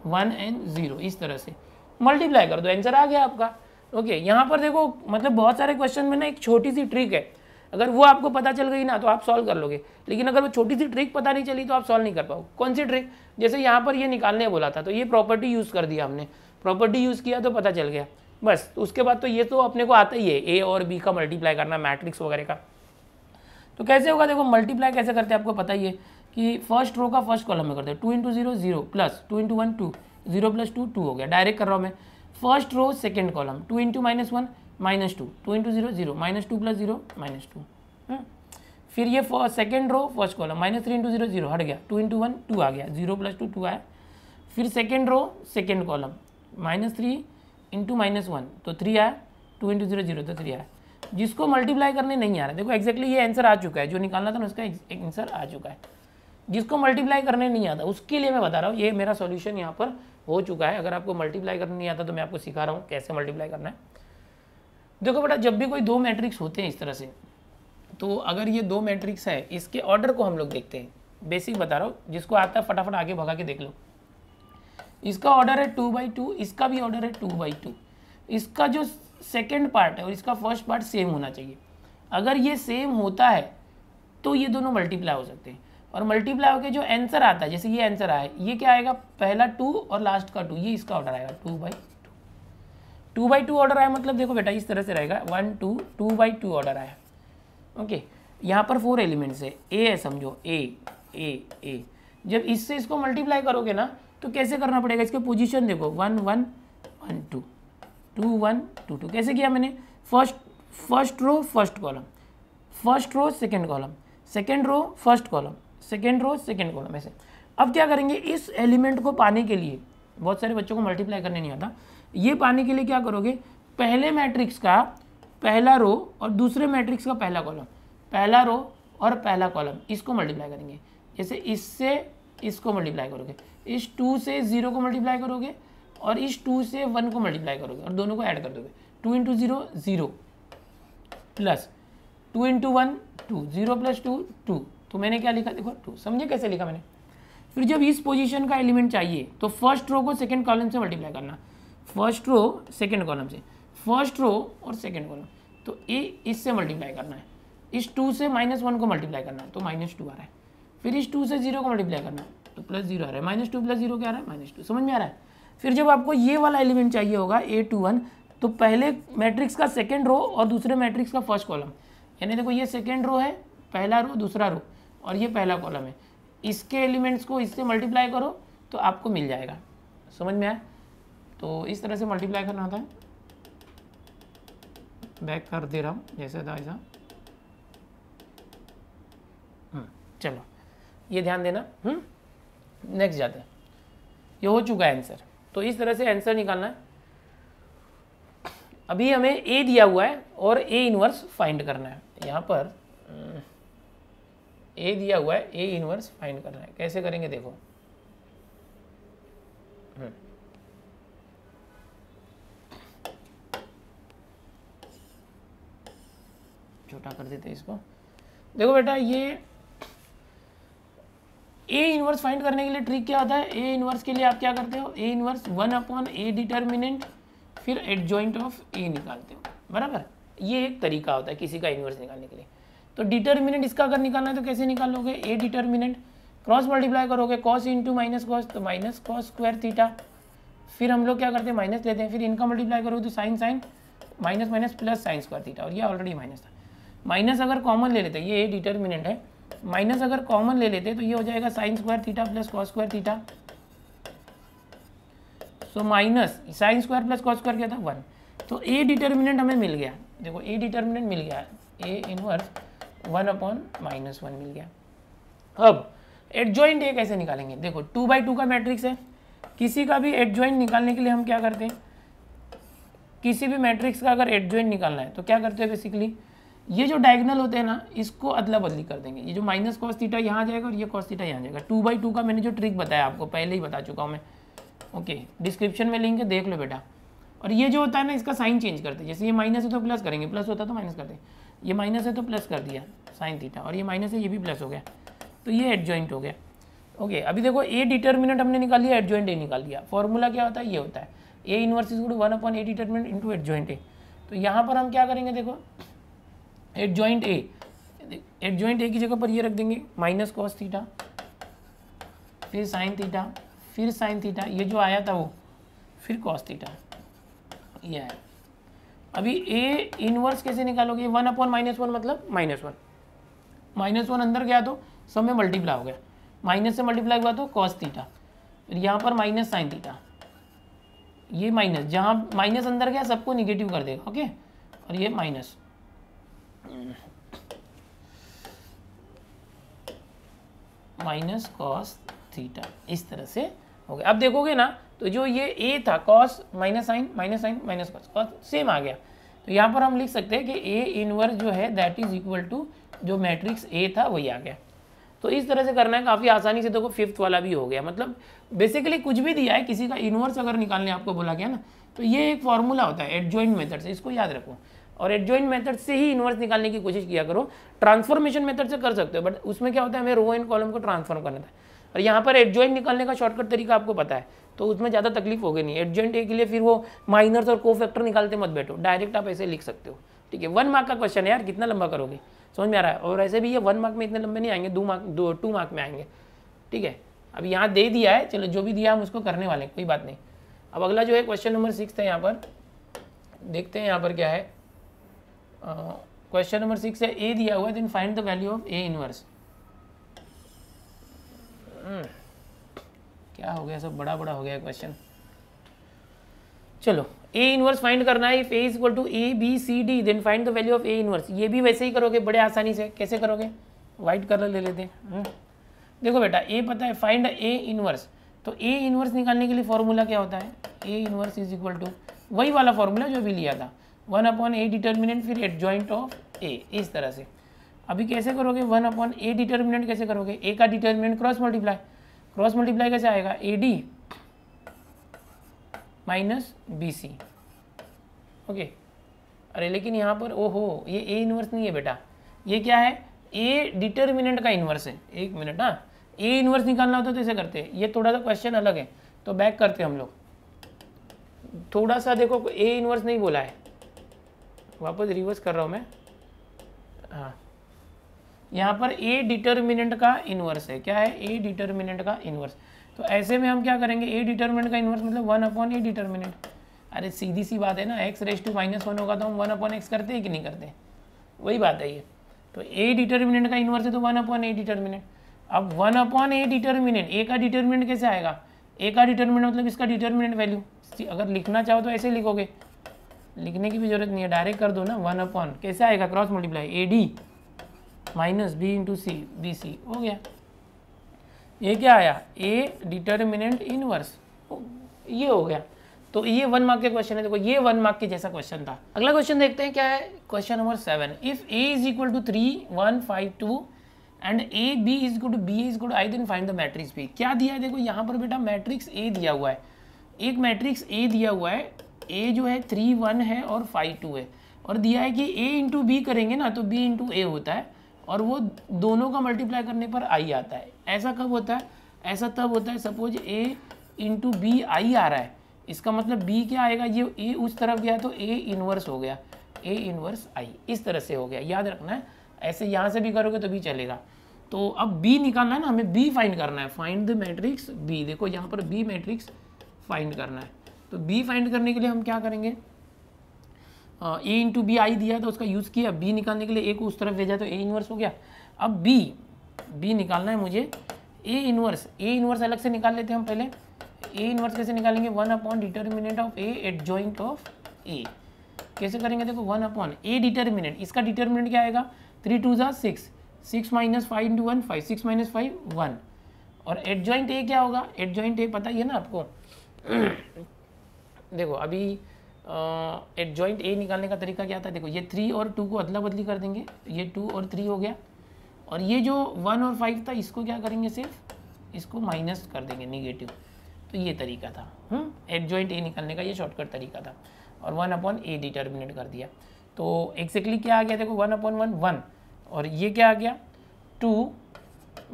1 एंड 0, इस तरह से मल्टीप्लाई कर दो, आंसर आ गया आपका। ओके, यहाँ पर देखो मतलब बहुत सारे क्वेश्चन में ना एक छोटी सी ट्रिक है, अगर वो आपको पता चल गई ना तो आप सॉल्व कर लोगे, लेकिन अगर वो छोटी सी ट्रिक पता नहीं चली तो आप सॉल्व नहीं कर पाओगे। कौन सी ट्रिक, जैसे यहाँ पर ये निकालने बोला था तो ये प्रॉपर्टी यूज़ कर दिया हमने, प्रॉपर्टी यूज़ किया तो पता चल गया बस। उसके बाद तो ये तो अपने को आता ही है, ए और बी का मल्टीप्लाई करना मैट्रिक्स वगैरह का। तो कैसे होगा, देखो मल्टीप्लाई कैसे करते हैं आपको पता ही है कि फर्स्ट रो का फर्स्ट कॉलम में करते हैं, 2 × 0 0 प्लस 2 × 1 2, 0 + 2 2 हो गया, डायरेक्ट कर रहा हूँ मैं। First row second column 2 × -1 -2, 2 × 0 0 -2 + 0 -2। फिर ये सेकेंड रो फर्स्ट कॉलम -3 × 0 0 हट गया, 2 × 1 2 आ गया, 0 + 2 2 आया। फिर सेकेंड रो सेकेंड कॉलम -3 × -1 तो 3 आया, 2 × 0 0 तो 3 आया। जिसको मल्टीप्लाई करने नहीं आ रहा, देखो एक्जैक्टली ये आंसर आ चुका है, जो निकालना था ना उसका एक आंसर आ चुका है। जिसको मल्टीप्लाई करने नहीं आता उसके लिए मैं बता रहा हूँ, ये मेरा सॉल्यूशन यहाँ पर हो चुका है। अगर आपको मल्टीप्लाई करने नहीं आता तो मैं आपको सिखा रहा हूँ कैसे मल्टीप्लाई करना है। देखो बेटा, जब भी कोई दो मैट्रिक्स होते हैं इस तरह से, तो अगर ये दो मैट्रिक्स है, इसके ऑर्डर को हम लोग देखते हैं, बेसिक बता रहा हूँ, जिसको आता है फटाफट आगे भगा के देख लो। इसका ऑर्डर है 2/2, इसका भी ऑर्डर है 2/2। इसका जो सेकेंड पार्ट है और इसका फर्स्ट पार्ट सेम होना चाहिए। अगर ये सेम होता है तो ये दोनों मल्टीप्लाई हो सकते हैं, और मल्टीप्लाई होकर जो आंसर आता है, जैसे ये आंसर आया, ये क्या आएगा, पहला 2 और लास्ट का 2, ये इसका ऑर्डर आएगा 2/2। 2/2 ऑर्डर आया मतलब देखो बेटा इस तरह से रहेगा 1 2 2/2 ऑर्डर आया। ओके, यहाँ पर 4 एलिमेंट्स है, ए है समझो, ए। जब इससे इसको मल्टीप्लाई करोगे ना तो कैसे करना पड़ेगा, इसके पोजीशन देखो 1 1 1 2 2 1 2 2। कैसे किया मैंने, first row first column, first row second column, second row first column, second row second column, ऐसे। अब क्या करेंगे, इस एलिमेंट को पाने के लिए, बहुत सारे बच्चों को मल्टीप्लाई करने नहीं आता, ये पाने के लिए क्या करोगे, पहले मैट्रिक्स का पहला रो और दूसरे मैट्रिक्स का पहला कॉलम, पहला रो और पहला कॉलम, इसको मल्टीप्लाई करेंगे। जैसे इससे इसको मल्टीप्लाई करोगे, इस 2 से 0 को मल्टीप्लाई करोगे और इस 2 से 1 को मल्टीप्लाई करोगे और दोनों को ऐड कर दोगे। 2 × 0 0 प्लस 2 × 1 2, 0 + 2 2। तो मैंने क्या लिखा, देखो 2, समझे कैसे लिखा मैंने। फिर जब इस पोजीशन का एलिमेंट चाहिए तो फर्स्ट रो को सेकंड कॉलम से मल्टीप्लाई करना, फर्स्ट रो सेकंड कॉलम से, फर्स्ट रो और सेकंड कॉलम, तो ए इससे मल्टीप्लाई करना है, इस 2 से -1 को मल्टीप्लाई करना है तो -2 आ रहा है। फिर इस 2 से 0 को मल्टीप्लाई करना है तो +0 आ रहा है, -2 + 0 क्या आ रहा है, -2। समझ में आ रहा है। फिर जब आपको ये वाला एलिमेंट चाहिए होगा A21, तो पहले मैट्रिक्स का सेकेंड रो और दूसरे मैट्रिक्स का फर्स्ट कॉलम, यानी देखो ये सेकेंड रो है, पहला रो दूसरा रो और ये पहला कॉलम है, इसके एलिमेंट्स को इससे मल्टीप्लाई करो तो आपको मिल जाएगा। समझ में आया। तो इस तरह से मल्टीप्लाई करना होता है। बैक कर दे रहा हूँ जैसे था ऐसा। चलो ये ध्यान देना। नेक्स्ट जाते हैं। ये हो चुका है आंसर। तो इस तरह से आंसर निकालना है। अभी हमें ए दिया हुआ है और ए इनवर्स फाइंड करना है। यहाँ पर ए दिया हुआ है, ए इनवर्स फाइंड करना है। कैसे करेंगे देखो, छोटा कर देते हैं इसको। देखो बेटा, ये ए इनवर्स फाइंड करने के लिए ट्रिक क्या होता है, ए इनवर्स के लिए आप क्या करते हो, ए इनवर्स 1/a डिटर्मिनेंट फिर एडजॉइंट ऑफ ए निकालते हो, बराबर। ये एक तरीका होता है किसी का इनवर्स निकालने के लिए। तो डिटर्मिनेंट इसका अगर निकालना है तो कैसे निकालोगे, ए डिटर्मिनेंट क्रॉस मल्टीप्लाई करोगे, कॉस इंटू माइनस कॉस, तो माइनस कॉस स्क्वायर थीटा, फिर हम लोग क्या करते हैं माइनस लेते हैं, फिर इनका मल्टीप्लाई करोगे तो sine sine minus minus plus sine square theta, और ये ऑलरेडी माइनस था। माइनस अगर कॉमन ले लेते हैं, ये ए डिटर्मिनेंट है, माइनस अगर कॉमन ले लेते तो ये हो जाएगा sine square theta plus cos square theta. So minus sine square plus cos square क्या था 1। तो ए डिटर्मिनेंट हमें मिल गया, देखो ए डिटर्मिनेंट मिल गया, ए इनवर्स 1/-1 मिल गया। अब एडजॉइंट ए कैसे निकालेंगे, देखो 2/2 का मैट्रिक्स है, किसी का भी एडजॉइंट निकालने के लिए हम क्या करते हैं, किसी भी मैट्रिक्स का अगर एडजॉइंट निकालना है तो क्या करते हैं, बेसिकली ये जो डायगोनल होते हैं ना, इसको अदला बदली कर देंगे। ये जो माइनस कॉस थीटा यहाँ आ जाएगा और ये कॉस थीटा यहाँ आ जाएगा। 2/2 का मैंने जो ट्रिक बताया आपको पहले ही बता चुका हूँ मैं, ओके, डिस्क्रिप्शन में लिंक है, देख लो बेटा। और ये जो होता है ना, इसका साइन चेंज करते हैं, जैसे ये माइनस है तो प्लस करेंगे, प्लस होता है तो माइनस करते हैं, ये माइनस है तो प्लस कर दिया साइन थीटा, और ये माइनस है ये भी प्लस हो गया, तो ये एडजॉइंट हो गया। ओके, अभी देखो ए डिटर्मिनेंट हमने निकाल लिया, एडजॉइंट ए निकाल लिया। फॉर्मूला क्या होता है, ये होता है A inverse is equal to 1/a determinant into adjoint A. तो यहाँ पर हम क्या करेंगे, देखो एडजॉइंट ए की जगह पर ये रख देंगे माइनस कॉस थीटा, फिर साइन थीटा, फिर साइन थीटा, ये जो आया था वो, फिर कॉस थीटा, ये है। अभी ए इनवर्स कैसे निकालोगे, 1/-1 मतलब -1 अंदर गया तो सब में मल्टीप्लाई हो गया, माइनस से मल्टीप्लाई हुआ तो कॉस थीटा, फिर यहाँ पर माइनस साइन थीटा, ये माइनस, जहाँ माइनस अंदर गया सबको निगेटिव कर देगा, ओके, और ये माइनस माइनस कॉस थीटा, इस तरह से हो गया। अब देखोगे ना, तो जो ये ए था cos minus sine minus cos same आ गया। तो यहाँ पर हम लिख सकते हैं कि ए इनवर्स जो है दैट इज इक्वल टू जो मैट्रिक्स ए था वही आ गया। तो इस तरह से करना है, काफ़ी आसानी से। देखो फिफ्थ वाला भी हो गया, मतलब बेसिकली कुछ भी दिया है, किसी का इनवर्स अगर निकालने आपको बोला गया ना, तो ये एक फॉर्मूला होता है एडजॉइंट मेथड से, इसको याद रखो। और एडजॉइंट मेथड से ही इनवर्स निकालने की कोशिश किया करो। ट्रांसफॉर्मेशन मेथड से कर सकते हो, बट उसमें क्या होता है, हमें रो एंड कॉलम को ट्रांसफॉर्म करना था। और यहाँ पर एडजॉइंट निकालने का शॉर्टकट तरीका आपको पता है, तो उसमें ज़्यादा तकलीफ होगी नहीं। एडजॉइंट ए के लिए फिर वो माइनर्स और कोफैक्टर निकालते मत बैठो, डायरेक्ट आप ऐसे लिख सकते हो, ठीक है। 1 मार्क का क्वेश्चन है यार, कितना लंबा करोगे, समझ में आ रहा है। और ऐसे भी ये 1 मार्क में इतने लंबे नहीं आएंगे, 2 मार्क में आएंगे, ठीक है। अब यहाँ दे दिया है, चलो जो भी दिया हम उसको करने वाले, कोई बात नहीं। अब अगला जो है क्वेश्चन नंबर 6 है, यहाँ पर देखते हैं यहाँ पर क्या है। क्वेश्चन नंबर 6 है, ए दिया हुआ है, then find the value of A inverse. क्या हो गया, सब बड़ा बड़ा हो गया क्वेश्चन। चलो ए इनवर्स फाइंड करना है, if A is equal to A B C D then find the value of A inverse. ये भी वैसे ही करोगे बड़े आसानी से। कैसे करोगे, व्हाइट कलर ले लेते हैं। देखो बेटा, ए पता है, फाइंड ए इनवर्स। तो ए इनवर्स निकालने के लिए फॉर्मूला क्या होता है, A inverse is equal to वही वाला फॉर्मूला जो भी लिया था, 1/a डिटर्मिनेंट फिर एडजॉइंट ऑफ ए, इस तरह से। अभी कैसे करोगे, 1/a डिटर्मिनेंट कैसे करोगे, ए का डिटर्मिनेंट क्रॉस मल्टीप्लाई कैसे आएगा, A D minus B C, okay. अरे लेकिन यहाँ पर ओहो, ये ए इनवर्स नहीं है बेटा, ये क्या है, ए डिटर्मिनेंट का इनवर्स है। एक मिनट, हाँ, ए इनवर्स निकालना होता तो ऐसे करते हैं, ये थोड़ा सा क्वेश्चन अलग है, तो बैक करते हम लोग थोड़ा सा। देखो ए इनवर्स नहीं बोला है, वापस रिवर्स कर रहा हूँ मैं। हाँ, यहाँ पर ए डिटर्मिनेंट का इनवर्स है, क्या है, ए डिटर्मिनेंट का इनवर्स। तो ऐसे में हम क्या करेंगे, ए डिटर्मिनेंट का इनवर्स मतलब 1/a डिटर्मिनेंट। अरे सीधी सी बात है ना, x⁻⁻1 होगा तो हम 1/x करते हैं कि नहीं करते, वही बात है ये। तो ए डिटर्मिनेंट का इनवर्स है तो 1/a डिटर्मिनेंट। अब 1/a डिटर्मिनेंट, ए का डिटर्मिनेंट कैसे आएगा, ए का डिटर्मिनेंट मतलब इसका डिटर्मिनेंट वैल्यू। अगर लिखना चाहो तो ऐसे लिखोगे, लिखने की भी जरूरत नहीं है, डायरेक्ट कर दो ना। 1/, कैसे आएगा, cross multiply, A D minus B into C, B C, हो गया। ये क्या आया, ए डिटर्मिनेंट इनवर्स, ये हो गया। तो ये 1 मार्क के क्वेश्चन है। देखो ये 1 मार्क के जैसा क्वेश्चन था। अगला क्वेश्चन देखते हैं क्या है, question number 7। If A is equal to 3, 1, 5, 2 and A B is equal to B is equal to I, then find the matrix B. क्या दिया है देखो यहाँ पर बेटा, मैट्रिक्स ए दिया हुआ है, एक मैट्रिक्स ए दिया हुआ है, ए जो है 3 1 है और 5 2 है, और दिया है कि ए इंटू बी करेंगे ना तो बी इंटू ए होता है, और वो दोनों का मल्टीप्लाई करने पर आई आता है। ऐसा कब होता है? ऐसा तब होता है suppose A into B I आ रहा है, इसका मतलब बी क्या आएगा, ये ए उस तरफ गया तो ए इनवर्स हो गया, ए इनवर्स आई, इस तरह से हो गया, याद रखना है। ऐसे यहाँ से भी करोगे तो भी चलेगा। तो अब बी निकालना है ना, हमें बी फाइंड करना है, फाइंड द मैट्रिक्स बी। देखो यहाँ पर बी मैट्रिक्स फाइंड करना है, तो बी फाइंड करने के लिए हम क्या करेंगे, ए इंटू बी आई दिया तो उसका यूज़ किया, बी निकालने के लिए ए को उस तरफ भेजा तो ए इनवर्स हो गया। अब बी निकालना है मुझे, ए इनवर्स अलग से निकाल लेते हैं हम पहले। ए इनवर्स कैसे निकालेंगे, 1 upon determinant of A adjoint of A. कैसे करेंगे देखो, 1 अपॉन ए डिटर्मिनेंट, इसका डिटर्मिनेंट क्या आएगा, 3 2 6, 6 माइनस 5 इंटू 1 5, 6 माइनस 5 1, और एडजॉइंट ए क्या होगा, एडजॉइंट ए पता ही है ना आपको। देखो अभी एडजॉइंट ए निकालने का तरीका क्या था, देखो ये 3 और 2 को अदला बदली कर देंगे, ये 2 और 3 हो गया, और ये जो 1 और 5 था इसको क्या करेंगे, सिर्फ इसको माइनस कर देंगे, निगेटिव। तो ये तरीका था एडजॉइंट ए निकालने का, ये शॉर्टकट तरीका था, और 1 अपॉन ए डिटर्मिनेट कर दिया। तो एक्जैक्टली क्या आ गया देखो, 1 अपॉन 1 1, और ये क्या आ गया 2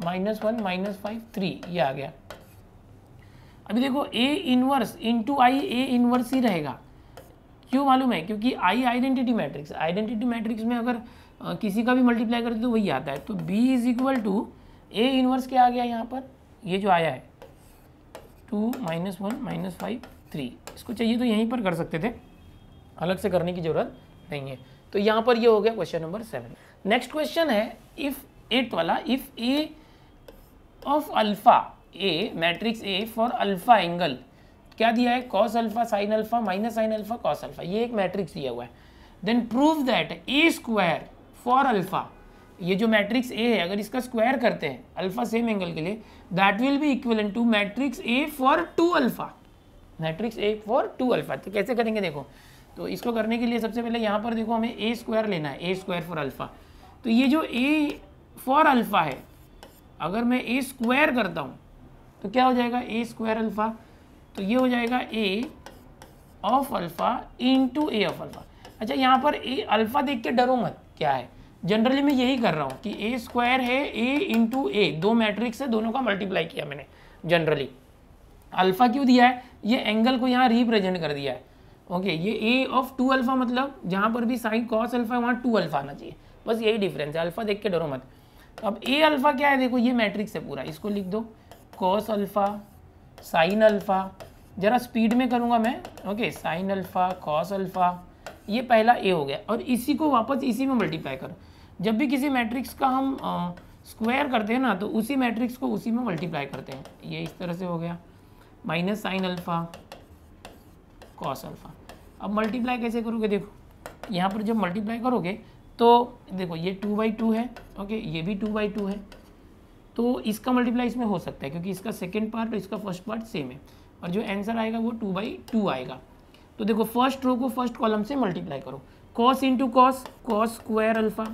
माइनस 1 माइनस 5 3, ये आ गया। अभी देखो A inverse into I, A inverse ही रहेगा, क्यों मालूम है, क्योंकि आई आइडेंटिटी मैट्रिक्स में अगर किसी का भी मल्टीप्लाई करते तो वही आता है। तो b is equal to A inverse क्या आ गया यहाँ पर, ये जो आया है 2 माइनस 1 माइनस 5 3, इसको चाहिए तो यहीं पर कर सकते थे, अलग से करने की जरूरत नहीं है। तो यहाँ पर ये हो गया क्वेश्चन नंबर 7। नेक्स्ट क्वेश्चन है इफ 8 वाला, if A of alpha, A matrix A for alpha angle, क्या दिया है, cos alpha sine alpha minus sine alpha cos alpha, ये एक मैट्रिक्स दिया हुआ है। Then prove that A square for alpha, ये जो मैट्रिक्स ए है अगर इसका स्क्वायर करते हैं अल्फा सेम एंगल के लिए, that will be equivalent to matrix A for 2 alpha, matrix A for 2 alpha. तो कैसे करेंगे देखो, तो इसको करने के लिए सबसे पहले यहाँ पर देखो हमें ए स्क्वायर लेना है, ए स्क्वायर फॉर अल्फा। तो ये जो ए फॉर अल्फा है, अगर मैं ए स्क्वायर करता हूँ तो क्या हो जाएगा, ए स्क्वायर अल्फा, तो ये हो जाएगा A of alpha into A of alpha. अच्छा यहाँ पर ए अल्फा देख के डरो मत, क्या है, जनरली मैं यही कर रहा हूँ कि ए स्क्वायर है ए इंटू ए, दो मैट्रिक्स है, दोनों का मल्टीप्लाई किया मैंने जनरली। अल्फा क्यों दिया है, ये एंगल को यहाँ रिप्रेजेंट कर दिया है। ओके, ये ए ऑफ 2 अल्फा मतलब जहाँ पर भी साइन कॉस अल्फा है वहाँ 2 अल्फा आना चाहिए, बस यही डिफरेंस है, अल्फा देख के डरो मत। तो अब ए अल्फा क्या है, देखो ये मैट्रिक्स है पूरा, इसको लिख दो कॉस अल्फा साइन अल्फा, जरा स्पीड में करूँगा मैं, okay, sign alpha cos alpha, ये पहला ए हो गया, और इसी को वापस इसी में मल्टीप्लाई करो। जब भी किसी मैट्रिक्स का हम स्क्वायर करते हैं ना तो उसी मैट्रिक्स को उसी में मल्टीप्लाई करते हैं, ये इस तरह से हो गया minus sine alpha cos alpha. अब मल्टीप्लाई कैसे करोगे, देखो यहाँ पर जब मल्टीप्लाई करोगे तो देखो ये 2/2 है, ओके, ये भी 2/2 है, तो इसका मल्टीप्लाई इसमें हो सकता है क्योंकि इसका सेकेंड पार्ट और इसका फर्स्ट पार्ट सेम है, और जो आंसर आएगा वो 2/2 आएगा। तो देखो फर्स्ट रो को फर्स्ट कॉलम से मल्टीप्लाई करो, cos into cos, cos square alpha,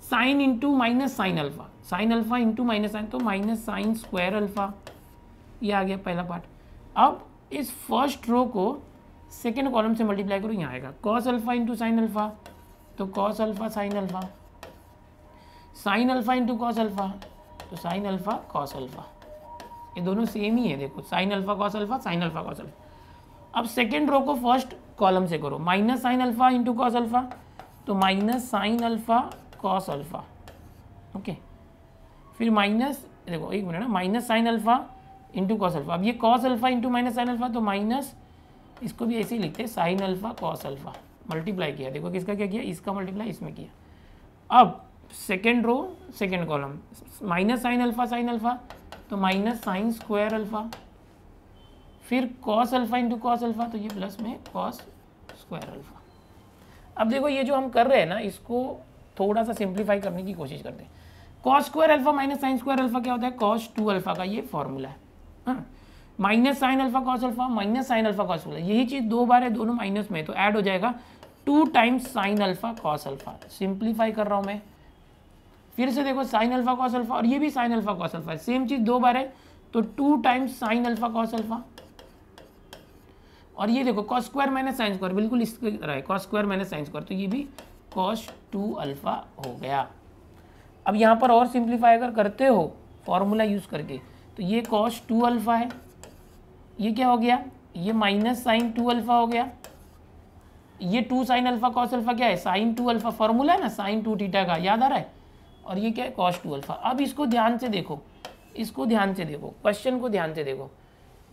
sine into minus sine alpha, sine alpha into minus sine, तो माइनस साइन स्क्वायर अल्फा, ये आ गया पहला पार्ट। अब इस फर्स्ट रो को सेकेंड कॉलम से मल्टीप्लाई करो, यहाँ आएगा cos alpha into sine alpha, तो cos alpha sine alpha, sine alpha into cos alpha, तो साइन अल्फा कॉस अल्फा, ये दोनों सेम ही है, देखो sine alpha cos alpha, sine alpha cos alpha. अब सेकेंड रो को फर्स्ट कॉलम से करो, minus sine alpha into cos alpha, तो minus sine alpha cos alpha, okay, फिर माइनस, देखो एक मिनट ना, minus sine alpha into cos alpha, अब ये cos alpha into minus sine alpha, तो माइनस, इसको भी ऐसे ही लिखते हैं sign alpha cos alpha, multiply किया, देखो किसका क्या किया, इसका मल्टीप्लाई इसमें किया। अब second row second column, minus sine alpha, तो माइनस साइन स्क्वायर अल्फा, फिर cos alpha into cos alpha, तो ये प्लस में कॉस स्क्वायर अल्फा। अब देखो ये जो हम कर रहे हैं ना, इसको थोड़ा सा सिंप्लीफाई करने की कोशिश करते हैं। Cos square alpha minus sine square alpha क्या होता है, कॉस 2 अल्फा का ये फॉर्मूला है। हाँ, minus sine alpha cos alpha minus sine alpha cos alpha, यही चीज़ 2 बार है, दोनों माइनस में, तो ऐड हो जाएगा 2 times sine alpha cos alpha. Simplify कर रहा हूँ मैं, फिर से देखो साइन अल्फा कॉस अल्फा, और ये भी sine alpha cos alpha, same चीज़ 2 बार है तो 2 times sine alpha cos alpha. और ये देखो cos square minus sine square, बिल्कुल इसकी तरह है, cos square minus sine square, तो ये भी कॉस 2 अल्फा हो गया। अब यहाँ पर और सिंप्लीफाई अगर करते हो फॉर्मूला यूज़ करके, तो ये कॉस 2 अल्फा है, ये क्या हो गया, ये माइनस साइन 2 अल्फा हो गया, ये 2 साइन अल्फा कॉस अल्फा क्या है, साइन 2 अल्फा, फॉर्मूला है ना साइन 2 थीटा का, याद आ रहा है, और ये क्या है कॉस 2 अल्फा। अब इसको ध्यान से देखो, इसको ध्यान से देखो, क्वेश्चन को ध्यान से देखो,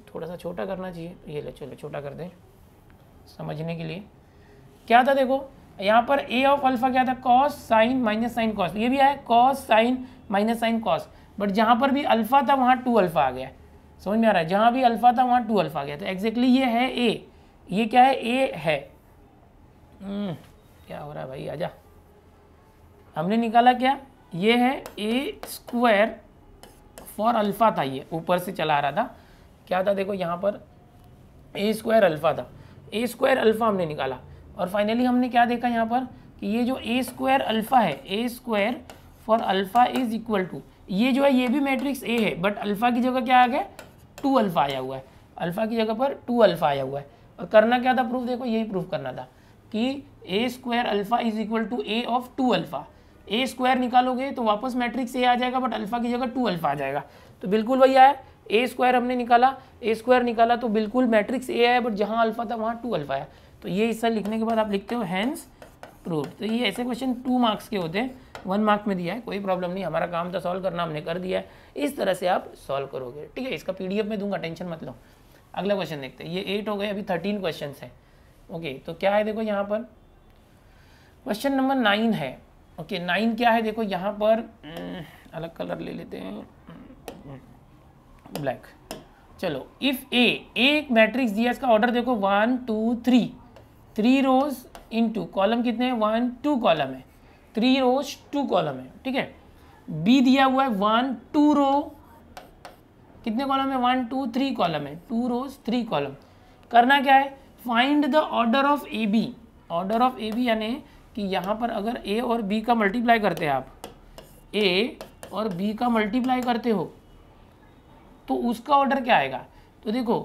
थोड़ा सा छोटा करना चाहिए, ये ले चलो छोटा कर दें समझने के लिए। क्या था देखो यहाँ पर ए ऑफ अल्फा क्या था, cos sine minus sine cos, ये भी आया cos sine minus sine cos, but जहाँ पर भी अल्फा था वहाँ 2 अल्फा आ गया, समझ में आ रहा है, जहाँ भी अल्फा था वहाँ 2 अल्फा आ गया, तो एग्जैक्टली ये है ए, ये क्या है ए है। क्या हो रहा है भाई, आजा, हमने निकाला क्या, ये है ए स्क्वायर फॉर अल्फा था, ये ऊपर से चला आ रहा था, क्या था देखो यहाँ पर ए स्क्वायर अल्फा था, ए स्क्वायर अल्फा हमने निकाला, और फाइनली हमने क्या देखा यहाँ पर कि ये जो ए स्क्वायर अल्फा है, A square for alpha is equal to, ये जो है ये भी मैट्रिक्स ए है, बट अल्फा की जगह क्या आ गया 2 अल्फा आया हुआ है, अल्फा की जगह पर 2 अल्फा आया हुआ है। और करना क्या था प्रूफ, देखो यही प्रूफ करना था कि A square alpha is equal to A of 2 alpha, A square निकालोगे तो वापस मैट्रिक्स ए आ जाएगा, बट अल्फा की जगह 2 अल्फा आ जाएगा, तो बिल्कुल वही आया, ए स्क्वायर हमने निकाला, ए स्क्वायर निकाला तो बिल्कुल मैट्रिक्स ए है, बट जहाँ अल्फा था वहाँ 2 अल्फा है, तो ये हिस्सा लिखने के बाद आप लिखते हो हैंस प्रूफ। तो ये ऐसे क्वेश्चन 2 मार्क्स के होते हैं, 1 मार्क में दिया है, कोई प्रॉब्लम नहीं, हमारा काम था सॉल्व करना, हमने कर दिया है, इस तरह से आप सॉल्व करोगे, ठीक है। इसका PDF में दूंगा, टेंशन मत लो। अगला क्वेश्चन देखते हैं, ये 8 हो गए, अभी 13 क्वेश्चन है, ओके। तो क्या है देखो यहाँ पर क्वेश्चन नंबर 9 है, ओके 9 क्या है देखो यहाँ पर, अलग कलर ले लेते हैं, ब्लैक, चलो। इफ ए एक मैट्रिक्स दिया, इसका ऑर्डर देखो 1 2 3, 3 रोज इनटू कॉलम कितने हैं 1 2 कॉलम है, 3 रोज 2 कॉलम है, ठीक है। बी दिया हुआ है 1 2 रो, कितने कॉलम है 1 2 3 कॉलम है, 2 रोज 3 कॉलम। करना क्या है, find the order of A B, order of A B यानी कि यहाँ पर अगर ए और बी का मल्टीप्लाई करते हैं आप, ए और बी का मल्टीप्लाई करते हो तो उसका ऑर्डर क्या आएगा। तो देखो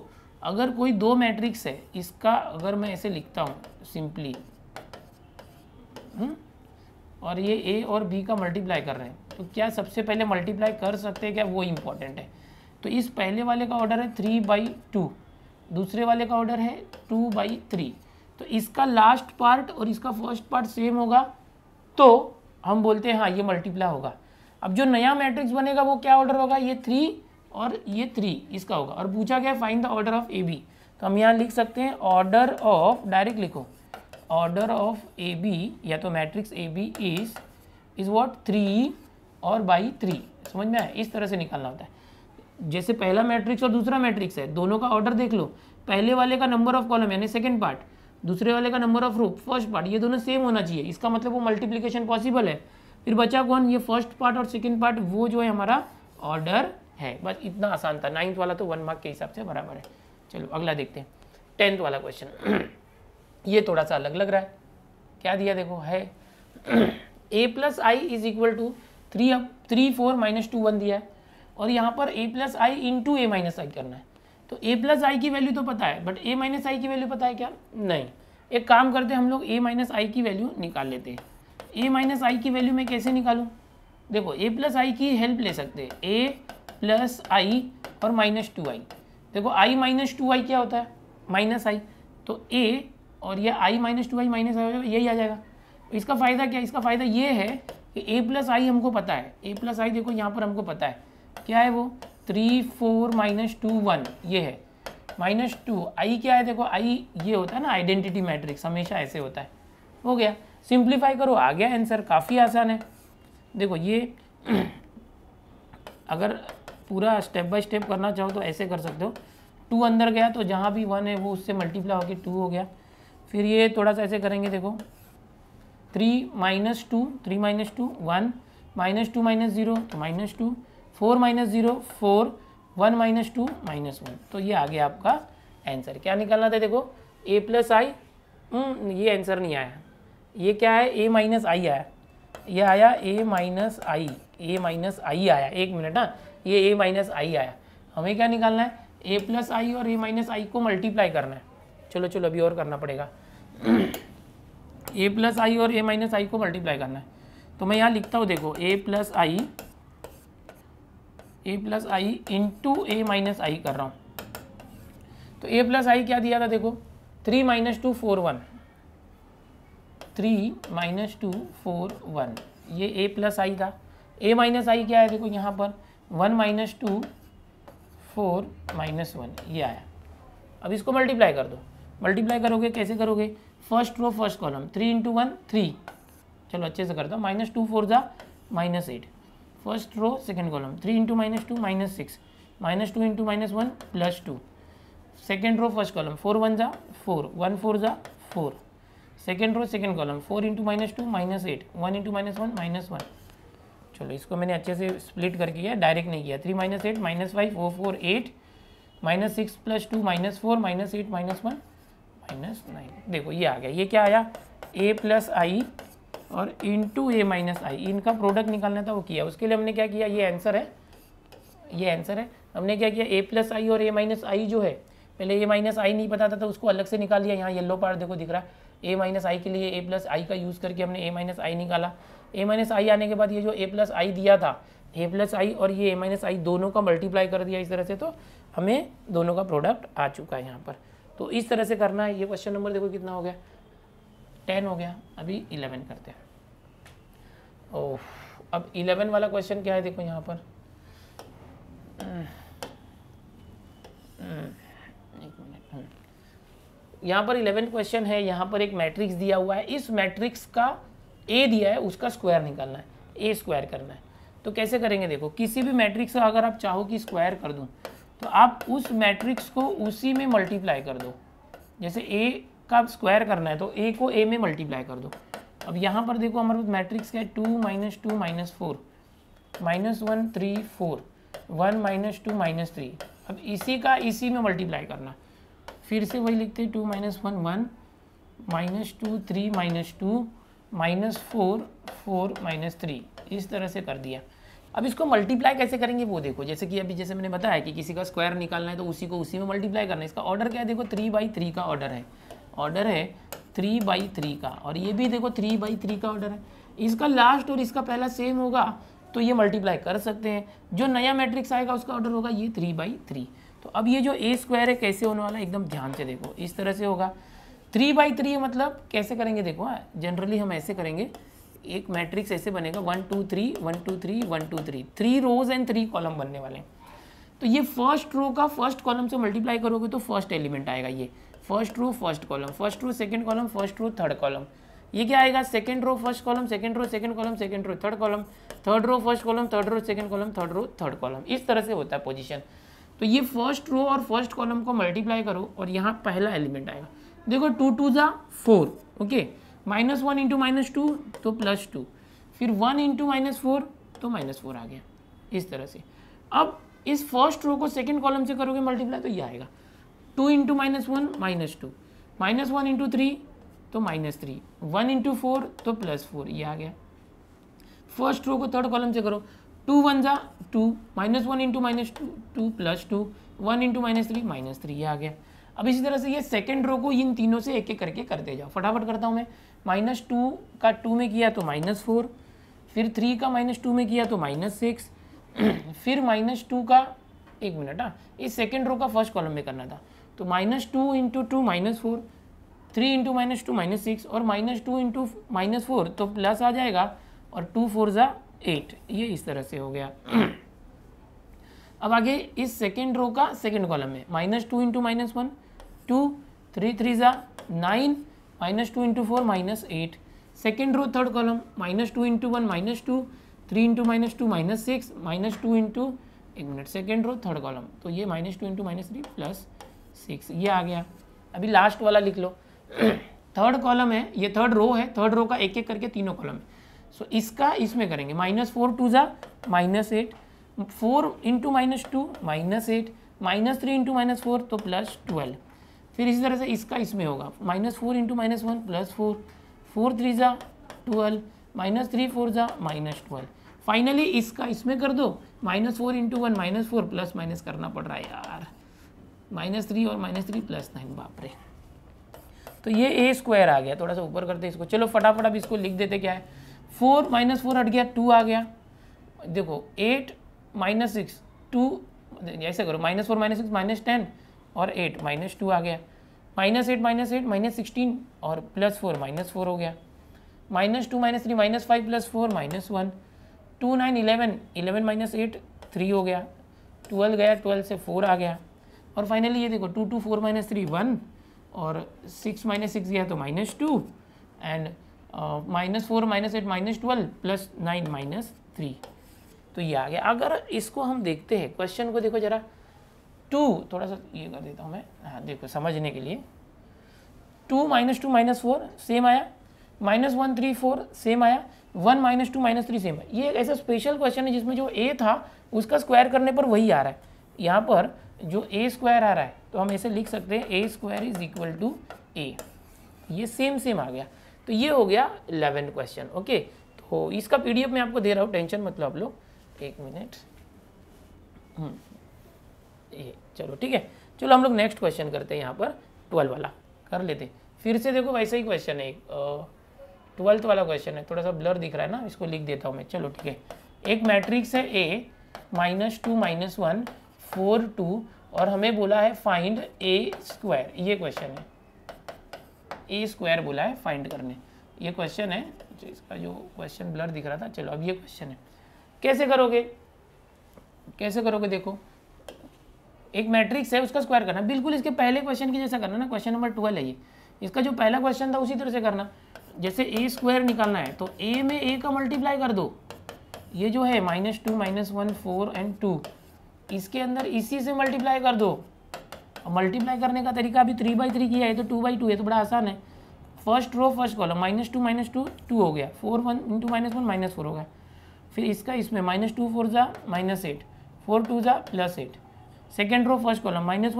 अगर कोई 2 मैट्रिक्स है, इसका अगर मैं ऐसे लिखता हूँ सिंपली, और ये ए और बी का मल्टीप्लाई कर रहे हैं, तो क्या सबसे पहले मल्टीप्लाई कर सकते हैं क्या, वो इम्पॉर्टेंट है। तो इस पहले वाले का ऑर्डर है 3/2, दूसरे वाले का ऑर्डर है 2/3, तो इसका लास्ट पार्ट और इसका फर्स्ट पार्ट सेम होगा, तो हम बोलते हैं हाँ ये मल्टीप्लाई होगा। अब जो नया मैट्रिक्स बनेगा वो क्या ऑर्डर होगा, ये 3 और ये 3 इसका होगा। और पूछा गया find the order of A B, तो हम यहाँ लिख सकते हैं ऑर्डर ऑफ, डायरेक्ट लिखो ऑर्डर ऑफ ए बी, या तो matrix A B is what 3 और बाई 3, समझ में आया, इस तरह से निकालना होता है। जैसे पहला मैट्रिक्स और दूसरा मैट्रिक्स है, दोनों का ऑर्डर देख लो, पहले वाले का नंबर ऑफ कॉलम यानी सेकेंड पार्ट, दूसरे वाले का number of row first part, ये दोनों सेम होना चाहिए, इसका मतलब वो मल्टीप्लिकेशन पॉसिबल है। फिर बचा कौन, ये फर्स्ट पार्ट और सेकंड पार्ट, वो जो है हमारा ऑर्डर है। बस इतना आसान था, 9th वाला तो 1 मार्क के हिसाब से बराबर है। चलो अगला देखते हैं 10th वाला क्वेश्चन। ये थोड़ा सा अलग लग रहा है, क्या दिया देखो है a plus I is equal to 3 4 minus 2 1 दिया है, और यहाँ पर a plus I into A minus I करना है। तो a प्लस आई की वैल्यू तो पता है, बट a माइनस आई की वैल्यू पता है क्या, नहीं। एक काम करते हैं हम लोग, a माइनस आई की वैल्यू निकाल लेते हैं। a माइनस आई की वैल्यू मैं कैसे निकालूँ, देखो a प्लस आई की हेल्प ले सकते हैं, a प्लस आई और माइनस 2i। देखो i माइनस 2i क्या होता है, माइनस आई, तो a और ये i माइनस 2i माइनस आई हो जाएगा, यही आ जाएगा। इसका फ़ायदा क्या है, इसका फ़ायदा ये है कि a प्लस आई हमको पता है, a प्लस आई देखो यहाँ पर हमको पता है क्या है, वो 3 4 माइनस 2 1 ये है, माइनस 2 आई क्या है, देखो आई ये होता है ना आइडेंटिटी मैट्रिक्स, हमेशा ऐसे होता है। हो गया, सिंप्लीफाई करो आ गया आंसर, काफ़ी आसान है। देखो ये अगर पूरा स्टेप बाय स्टेप करना चाहो तो ऐसे कर सकते हो, 2 अंदर गया तो जहाँ भी 1 है वो उससे मल्टीप्लाई होकर 2 हो गया। फिर ये थोड़ा सा ऐसे करेंगे, देखो 3 माइनस 2 3 माइनस 2 1 माइनस 2 माइनस 0 तो माइनस 2 4 माइनस 0 4 1 माइनस 2 माइनस 1, तो ये आ गया आपका आंसर। क्या निकालना था देखो a प्लस आई, ये आंसर नहीं आया, ये क्या है a माइनस आई आया, ये आया a माइनस आई, आया, एक मिनट ना, ये a माइनस आई आया, हमें क्या निकालना है, a प्लस आई और a माइनस आई को मल्टीप्लाई करना है। चलो चलो अभी और करना पड़ेगा a प्लस आई और a माइनस आई को मल्टीप्लाई करना है। तो मैं यहाँ लिखता हूँ, देखो a plus I into a minus I कर रहा हूँ। तो a प्लस आई क्या दिया था, देखो 3 माइनस 2 4 1, 3 माइनस 2 4 1, ये a प्लस आई था। a माइनस आई क्या है, देखो यहाँ पर 1 माइनस 2 4 माइनस 1, ये आया। अब इसको मल्टीप्लाई कर दो, मल्टीप्लाई करोगे कैसे करोगे, first row first column, 3 into 1 3, चलो अच्छे से करता हूँ, माइनस 2 4 जा minus 8, first row second column, 3 into minus 2 minus 6, minus 2 into minus 1 plus 2, second row first column, 4 1 जा 4, 1 4 जा 4, second row second column, 4 into minus 2 minus 8, 1 into minus 1 minus 1। चलो इसको मैंने अच्छे से स्प्लिट करके किया, डायरेक्ट नहीं किया। 3 minus 8 minus 5 4 4 8 minus 6 plus 2 minus 4 minus 8 minus 1 minus 9। देखो ये आ गया, ये क्या आया, a प्लस आई और इंटू a माइनस आई, इनका प्रोडक्ट निकालना था वो किया। उसके लिए हमने क्या किया, ये आंसर है, ये आंसर है। हमने क्या किया, a प्लस आई और a माइनस आई जो है, पहले a माइनस आई नहीं पता था तो उसको अलग से निकाल लिया। यहाँ येलो पार्ट देखो दिख रहा है, a माइनस आई के लिए a प्लस आई का यूज़ करके हमने a माइनस आई निकाला। a माइनस आई आने के बाद ये जो a प्लस आई दिया था, a प्लस आई और ये a माइनस आई दोनों का मल्टीप्लाई कर दिया इस तरह से, तो हमें दोनों का प्रोडक्ट आ चुका है यहाँ पर। तो इस तरह से करना है। ये क्वेश्चन नंबर देखो कितना हो गया, 10 हो गया। अभी 11 करते हैं। ओह, अब 11 वाला क्वेश्चन क्या है, देखो यहाँ पर, एक मिनट, यहाँ पर 11 क्वेश्चन है। यहाँ पर एक मैट्रिक्स दिया हुआ है, इस मैट्रिक्स का a दिया है, उसका स्क्वायर निकालना है, a स्क्वायर करना है। तो कैसे करेंगे, देखो किसी भी मैट्रिक्स का अगर आप चाहो कि स्क्वायर कर दूँ तो आप उस मैट्रिक्स को उसी में मल्टीप्लाई कर दो। जैसे a का स्क्वायर करना है तो a को a में मल्टीप्लाई कर दो। अब यहाँ पर देखो हमारे पास मैट्रिक्स क्या है, 2 minus 2 minus 4 minus 1 3 4 1 minus 2 minus 3। अब इसी का इसी में मल्टीप्लाई करना, फिर से वही लिखते हैं, 2 minus 1 1 minus 2 3 minus 2 minus 4 4 minus 3, इस तरह से कर दिया। अब इसको मल्टीप्लाई कैसे करेंगे वो देखो, जैसे कि अभी जैसे मैंने बताया कि किसी का स्क्वायर निकालना है तो उसी को उसी में मल्टीप्लाई करना है। इसका ऑर्डर क्या है, देखो 3/3 का ऑर्डर है 3/3 का, और ये भी देखो 3/3 का ऑर्डर है। इसका लास्ट और इसका पहला सेम होगा तो ये मल्टीप्लाई कर सकते हैं। जो नया मैट्रिक्स आएगा उसका ऑर्डर होगा ये 3/3। तो अब ये जो a स्क्वायर है कैसे होने वाला है, एकदम ध्यान से देखो, इस तरह से होगा। 3/3 मतलब कैसे करेंगे, देखो जनरली हम ऐसे करेंगे, एक मैट्रिक्स ऐसे बनेगा 1 2 3 1 2 3 1 2 3, 3 रोज एंड 3 कॉलम बनने वाले हैं। तो ये फर्स्ट रो का फर्स्ट कॉलम से मल्टीप्लाई करोगे तो फर्स्ट एलिमेंट आएगा, ये first row first column, first row second column, first row third column. ये क्या आएगा, second row first column, second row second column, second row third column, third row first column, third row second column, third row third column, इस तरह से होता है position. तो ये फर्स्ट रो और फर्स्ट कॉलम को मल्टीप्लाई करो और यहाँ पहला एलिमेंट आएगा। देखो 2 2 जा 4, ओके, -1 इंटू -2 तो +2, फिर 1 इंटू -4 तो -4 आ गया, इस तरह से। अब इस फर्स्ट रो को सेकंड कॉलम से करोगे मल्टीप्लाई तो ये आएगा 2 इंटू -1 -2, -1 इंटू 3 तो -3, 1 इंटू 4 तो +4, ये आ गया। फर्स्ट रो को थर्ड कॉलम से करो, 2 1 जा 2, -1 इंटू -2 +2, 1 इंटू -3 -3, ये आ गया। अब इसी तरह से ये सेकंड रो को इन तीनों से एक एक करके करते जाओ। फटाफट करता हूँ मैं, -2 का 2 में किया तो -4, फिर 3 का -2 में किया तो -6, फिर -2 का, एक मिनट, इस सेकंड रो का फर्स्ट कॉलम में करना था तो -2 इंटू 2 -4, 3 इंटू -2 -6 और -2 इंटू -4 तो प्लस आ जाएगा और 2 4 जा 8, ये इस तरह से हो गया। अब आगे इस सेकेंड रो का सेकेंड कॉलम में -2 इंटू -1 2, 3 3 जा 9, -2 इंटू 4 -8, second row third column -2 into 1 -2, 3 into -2 -6, -2 into, एक minute, second row third column तो ये -2 इंटू -3 +6, ये आ गया। अभी लास्ट वाला लिख लो, थर्ड कॉलम है, ये थर्ड रो है, थर्ड रो का एक एक करके तीनों कॉलम है। सो इसका इसमें करेंगे, -4 2 जा -8, 4 इंटू -2 -8, -3 इंटू -4 तो +12, फिर इसी तरह से इसका इसमें होगा, -4 इंटू -1 +4, 4 3 जा 12, -3 4 जा -12। फाइनली इसका इसमें कर दो, -4 × 1 -4 प्लस माइनस करना पड़ रहा है यार, -3 और -3 +9, बाप रे। तो ये ए स्क्वायर आ गया, थोड़ा सा ऊपर करते इसको, चलो फटाफट अब इसको लिख देते। क्या है 4 -4 हट गया, 2 आ गया। देखो 8 -6 2, ऐसे करो -4 -6 -10 और 8 -2 आ गया। -8 -8 -16 और +4 -4 हो गया। -2 -3 -5 +4 -1, 2 9 11 11 -8 3 हो गया। 12 गया, 12 से 4 आ गया। और फाइनली ये देखो 2 2 4 -3 1 और 6 -6 गया तो -2 एंड -4 -8 -12 +9 -3, तो ये आ गया। अगर इसको हम देखते हैं क्वेश्चन को, देखो जरा 2, थोड़ा सा ये कर देता हूँ मैं, हाँ देखो समझने के लिए, 2 -2 -4 सेम आया, -1 3 4 सेम आया, 1 -2 -3 सेम है। ये ऐसा स्पेशल क्वेश्चन है जिसमें जो ए था उसका स्क्वायर करने पर वही आ रहा है। यहाँ पर जो ए स्क्वायर आ रहा है तो हम ऐसे लिख सकते हैं A² = A, ये सेम आ गया। तो ये हो गया 11 क्वेश्चन। ओके, तो इसका PDF मैं आपको दे रहा हूँ, टेंशन मतलब आप लोग, 1 मिनट। ये चलो ठीक है, चलो हम लोग नेक्स्ट क्वेश्चन करते हैं। यहाँ पर 12 वाला कर लेते, फिर से देखो वैसा ही क्वेश्चन है, 12th वाला क्वेश्चन है, थोड़ा सा ब्लर दिख रहा है ना, इसको लिख देता हूँ मैं। चलो ठीक है, एक मैट्रिक्स है A -2 -1 4 2 और हमें बोला है फाइंड A², ये क्वेश्चन है, A² बोला है फाइंड करने, ये क्वेश्चन है। इसका जो क्वेश्चन ब्लर दिख रहा था, चलो अब ये क्वेश्चन है, कैसे करोगे, कैसे करोगे? देखो एक मैट्रिक्स है, उसका स्क्वायर करना, बिल्कुल इसके पहले क्वेश्चन की जैसा करना ना, क्वेश्चन नंबर 12 है ये, इसका जो पहला क्वेश्चन था उसी तरह से करना। जैसे A² निकालना है तो A में A का मल्टीप्लाई कर दो, ये जो है -2 -1 4 एंड 2, इसके अंदर इसी से मल्टीप्लाई कर दो। मल्टीप्लाई करने का तरीका अभी 3/3 किया है तो 2/2 है, तो बड़ा आसान है। फर्स्ट रो फर्स्ट कॉलम, -2 -2 2 हो गया, 4 1 × -1 -4 हो गया। फिर इसका इसमें -2 4 जा -8, 4 2 जा +8। सेकेंड रो फर्स्ट कॉलम, -1 ×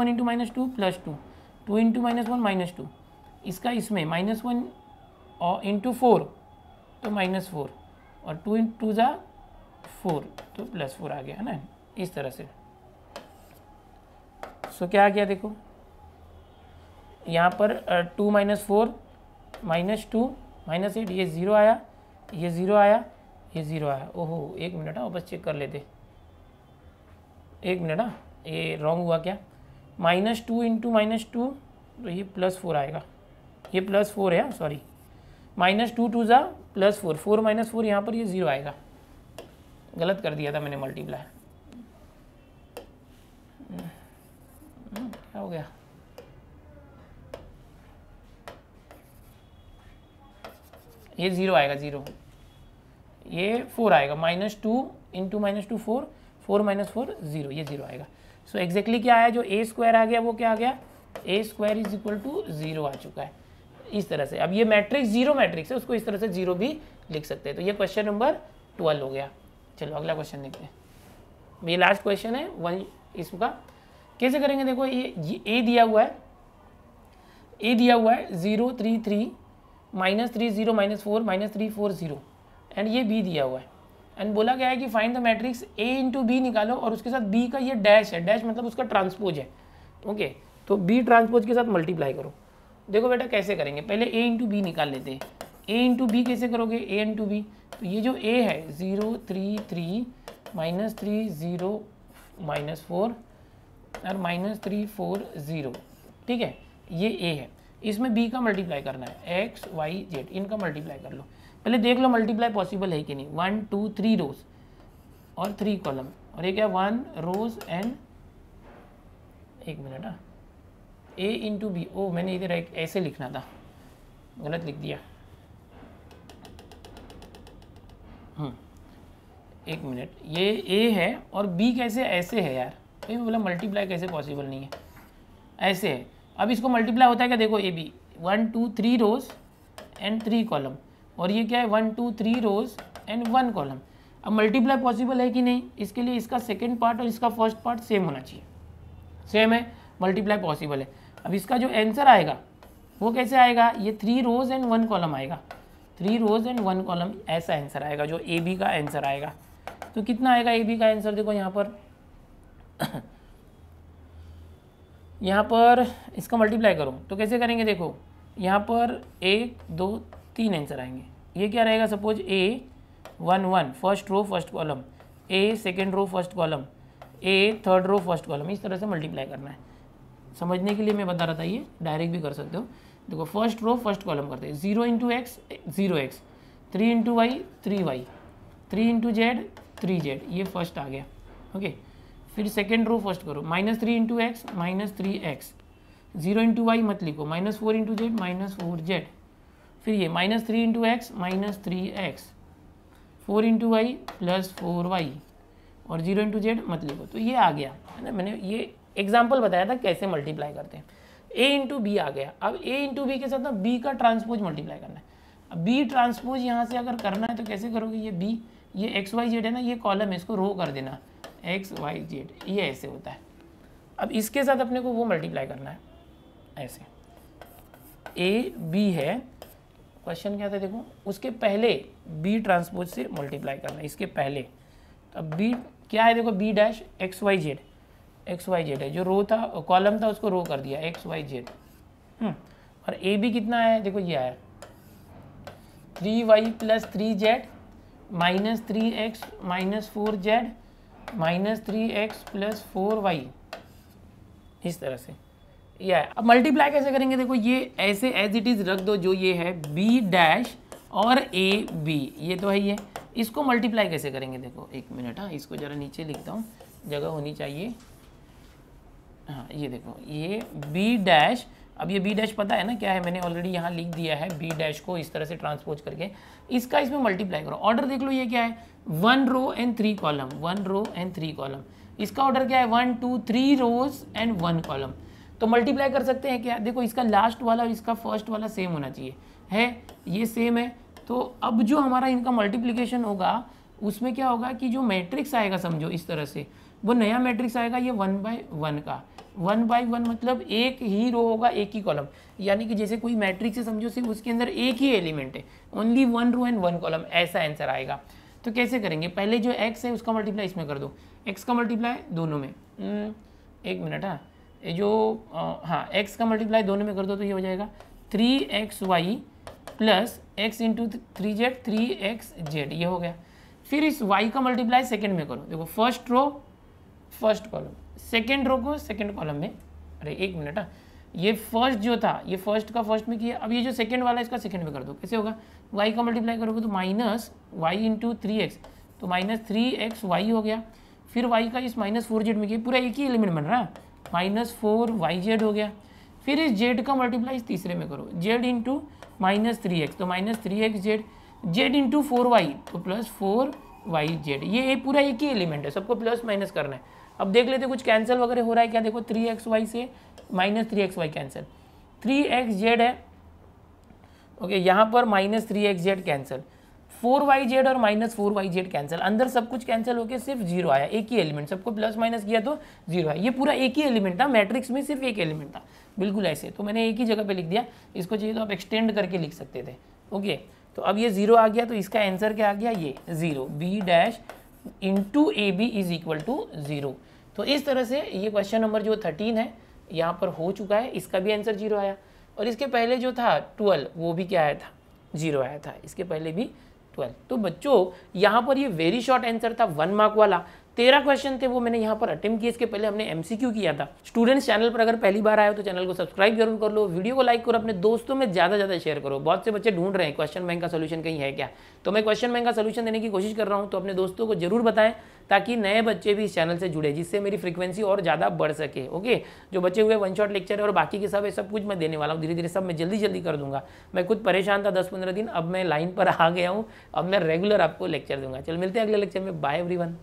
-2 +2, 2 × -1 -2, इसका इसमें -1 × 4 तो -4 और 2 × 2 जा 4 तो +4 आ गया है ना, इस तरह से। सो क्या आ गया देखो, यहाँ पर 2 -4 -2 -8, ये 0 आया, ये 0 आया, ये 0 आया। ओहो एक मिनट, वापस चेक कर लेते, एक मिनट। ये रॉन्ग हुआ क्या, -2 × -2 तो ये +4 आएगा, ये +4 है, सॉरी, -2 2 जा +4, 4 -4 यहाँ पर ये 0 आएगा, गलत कर दिया था मैंने मल्टीप्लाई। क्या हो गया, ये 0 आएगा, 0, ये 4 आएगा, -2 × -2 4, 4 -4 0, ये 0 आएगा। सो एग्जैक्टली क्या आया, जो A² आ गया वो क्या आ गया, A² = 0 आ चुका है, इस तरह से। अब ये मैट्रिक्स 0 मैट्रिक्स है, उसको इस तरह से 0 भी लिख सकते हैं। तो ये क्वेश्चन नंबर 12 हो गया। चलो अगला क्वेश्चन देखते हैं, ये लास्ट क्वेश्चन है 1 इसका। कैसे करेंगे, देखो ये A दिया हुआ है, A दिया हुआ है 0 3 3 -3 0 -4 -3 4 0 एंड ये B दिया हुआ है एंड बोला गया है कि find the matrix A × B निकालो और उसके साथ B का ये डैश है, डैश मतलब उसका ट्रांसपोज है। ओके, तो B ट्रांसपोज के साथ मल्टीप्लाई करो। देखो बेटा कैसे करेंगे, पहले A × B निकाल लेते हैं। A × B कैसे करोगे, A × B, तो ये जो A है 0 3 3 -3 0 -4 और -3 4 0, ठीक है, ये A है। इसमें B का मल्टीप्लाई करना है, X Y Z, इनका मल्टीप्लाई कर लो। पहले देख लो मल्टीप्लाई पॉसिबल है कि नहीं। 1 2 3 रोज और 3 कॉलम, और ये क्या 1 रोज एंड, एक मिनट, A × B, ओ मैंने इधर ऐसे लिखना था, गलत लिख दिया। एक मिनट, ये A है और B कैसे ऐसे है यार, तो मैं बोला मल्टीप्लाई कैसे पॉसिबल नहीं है, ऐसे है। अब इसको मल्टीप्लाई होता है क्या, देखो AB 1 2 3 रोज एंड 3 कॉलम, और ये क्या है 1 2 3 रोज एंड 1 कॉलम। अब मल्टीप्लाई पॉसिबल है कि नहीं, इसके लिए इसका सेकेंड पार्ट और इसका फर्स्ट पार्ट सेम होना चाहिए, सेम है, मल्टीप्लाई पॉसिबल है। अब इसका जो आंसर आएगा वो कैसे आएगा, ये 3 रोज एंड 1 कॉलम आएगा। 3 रोज एंड 1 कॉलम, ऐसा आंसर आएगा जो ए बी का आंसर आएगा। तो कितना आएगा ए बी का आंसर, देखो यहाँ पर यहाँ पर इसका मल्टीप्लाई करो तो कैसे करेंगे, देखो यहाँ पर 1 2 3 आंसर आएंगे। ये क्या रहेगा, suppose A 1 1 first row first column, A second row first column, A third row first column, इस तरह से मल्टीप्लाई करना है। समझने के लिए मैं बता रहा था, ये डायरेक्ट भी कर सकते हो। देखो फर्स्ट रो फर्स्ट कॉलम करते हैं, 0 into X 0x, 3 into Y 3y, 3 into Z 3z, ये फर्स्ट आ गया। ओके, फिर सेकेंड रो फर्स्ट करो, -3 into x -3x, 0 into Y मत लिखो, -4 इंटू जेड -4z, फिर ये -3 into x -3x, 4 into Y +4y और 0 इंटू जेड मत लिखो। तो ये आ गया है ना, मैंने ये एग्जाम्पल बताया था कैसे मल्टीप्लाई करते हैं। a इंटू बी आ गया। अब a इंटू बी के साथ ना b का ट्रांसपोज मल्टीप्लाई करना है। अब b ट्रांसपोज यहाँ से अगर करना है तो कैसे करोगे, ये b, ये x y z है ना, ये कॉलम है, इसको रो कर देना x y z, ये ऐसे होता है। अब इसके साथ अपने को वो मल्टीप्लाई करना है ऐसे, a b है, क्वेश्चन क्या था देखो, उसके पहले b ट्रांसपोज से मल्टीप्लाई करना है, इसके पहले। अब b क्या है, देखो b dash x y z है, जो रो था कॉलम था उसको रो कर दिया x y z। और a b कितना है, देखो ये आया 3y + 3z -3x -4z -3x + 4y, इस तरह से ये है। अब मल्टीप्लाई कैसे करेंगे, देखो ये ऐसे एज इट इज़ रख दो, जो ये है b डैश और a b, ये तो है ये, इसको मल्टीप्लाई कैसे करेंगे, देखो एक मिनट, हाँ इसको ज़रा नीचे लिखता हूँ, जगह होनी चाहिए। हाँ ये देखो, ये b डैश, अब ये b डैश पता है ना क्या है, मैंने ऑलरेडी यहाँ लिख दिया है b डैश को इस तरह से ट्रांसपोज करके, इसका इसमें मल्टीप्लाई करो। ऑर्डर देख लो, ये क्या है, 1 row and 3 column, 1 row and 3 column. इसका ऑर्डर क्या है, 1 2 3 रोज एंड 1 कॉलम। तो मल्टीप्लाई कर सकते हैं क्या, देखो इसका लास्ट वाला और इसका फर्स्ट वाला सेम होना चाहिए, है ये सेम है। तो अब जो हमारा इनका मल्टीप्लिकेशन होगा उसमें क्या होगा कि जो मैट्रिक्स आएगा, समझो इस तरह से, वो नया मैट्रिक्स आएगा, ये 1/1 का, 1/1 मतलब एक ही रो होगा एक ही कॉलम, यानी कि जैसे कोई मैट्रिक्स है समझो, सिर्फ उसके अंदर एक ही एलिमेंट है, ओनली 1 रो एंड 1 कॉलम, ऐसा आंसर आएगा। तो कैसे करेंगे, पहले जो x है उसका मल्टीप्लाई इसमें कर दो, x का मल्टीप्लाई दोनों में, एक मिनट, हाँ ये जो हाँ x का मल्टीप्लाई दोनों में कर दो तो ये हो जाएगा 3xy + x into 3z 3xz, ये हो गया। फिर इस y का मल्टीप्लाई सेकेंड में करो, देखो first row first column, second row को सेकेंड कॉलम में, अरे एक मिनट, हाँ ये फर्स्ट जो था ये फर्स्ट का फर्स्ट में किया, अब ये जो सेकेंड वाला है इसका सेकेंड में कर दो, कैसे होगा, y का मल्टीप्लाई करोगे तो -y इंटू 3x, तो -3xy हो गया। फिर y का इस -4z में किया, पूरा एक ही एलिमेंट बन रहा है, -4yz हो गया। फिर इस z का मल्टीप्लाई इस तीसरे में करो, z इंटू -3x, तो -3xz, z इंटू 4y तो +4yz, ये पूरा एक ही एलिमेंट है, सबको प्लस माइनस करना है। अब देख लेते कुछ कैंसिल वगैरह हो रहा है क्या, देखो 3xy से -3xy कैंसिल, 3xz है, ओके यहाँ पर -3xz कैंसिल, 4yz और -4yz कैंसिल, अंदर सब कुछ कैंसिल होकर सिर्फ 0 आया, एक ही एलिमेंट, सबको प्लस माइनस किया तो 0 है। ये पूरा एक ही एलिमेंट था, मैट्रिक्स में सिर्फ एक एलिमेंट था, बिल्कुल ऐसे, तो मैंने एक ही जगह पे लिख दिया। इसको चाहिए तो आप एक्सटेंड करके लिख सकते थे। ओके, तो अब ये 0 आ गया, तो इसका आंसर क्या आ गया, ये 0, b dash into A B is equal to 0। तो इस तरह से ये क्वेश्चन नंबर जो 13 है यहाँ पर हो चुका है, इसका भी आंसर 0 आया। और इसके पहले जो था 12, वो भी क्या आया था, 0 आया था, इसके पहले भी 12। तो बच्चों यहाँ पर ये वेरी शॉर्ट आंसर था 1 मार्क वाला। 13 क्वेश्चन थे वो मैंने यहाँ पर अटेम्प्ट किए, इसके पहले हमने एमसीक्यू किया था। स्टूडेंट्स चैनल पर अगर पहली बार आए हो तो चैनल को सब्सक्राइब जरूर कर लो, वीडियो को लाइक करो, अपने दोस्तों में ज़्यादा से ज़्यादा शेयर करो। बहुत से बच्चे ढूंढ रहे हैं क्वेश्चन बैंक का सोल्यूशन कहीं है क्या, तो मैं क्वेश्चन बैंक का सोल्यूशन देने की कोशिश कर रहा हूँ, तो अपने दोस्तों को जरूर बताएं ताकि नए बच्चे भी इस चैनल से जुड़े, जिससे मेरी फ्रीक्वेंसी और ज़्यादा बढ़ सके। ओके, जो बच्चे हुए 1 शॉट लेक्चर है और बाकी के सब कुछ मैं देने वाला हूँ, धीरे धीरे सब मैं जल्दी कर दूंगा। मैं खुद परेशान था 10-15 दिन, अब मैं लाइन पर आ गया हूँ, अब मैं रेगुलर आपको लेक्चर दूंगा। चल मिलते हैं अगले लेक्चर में, बाय एवरीवन।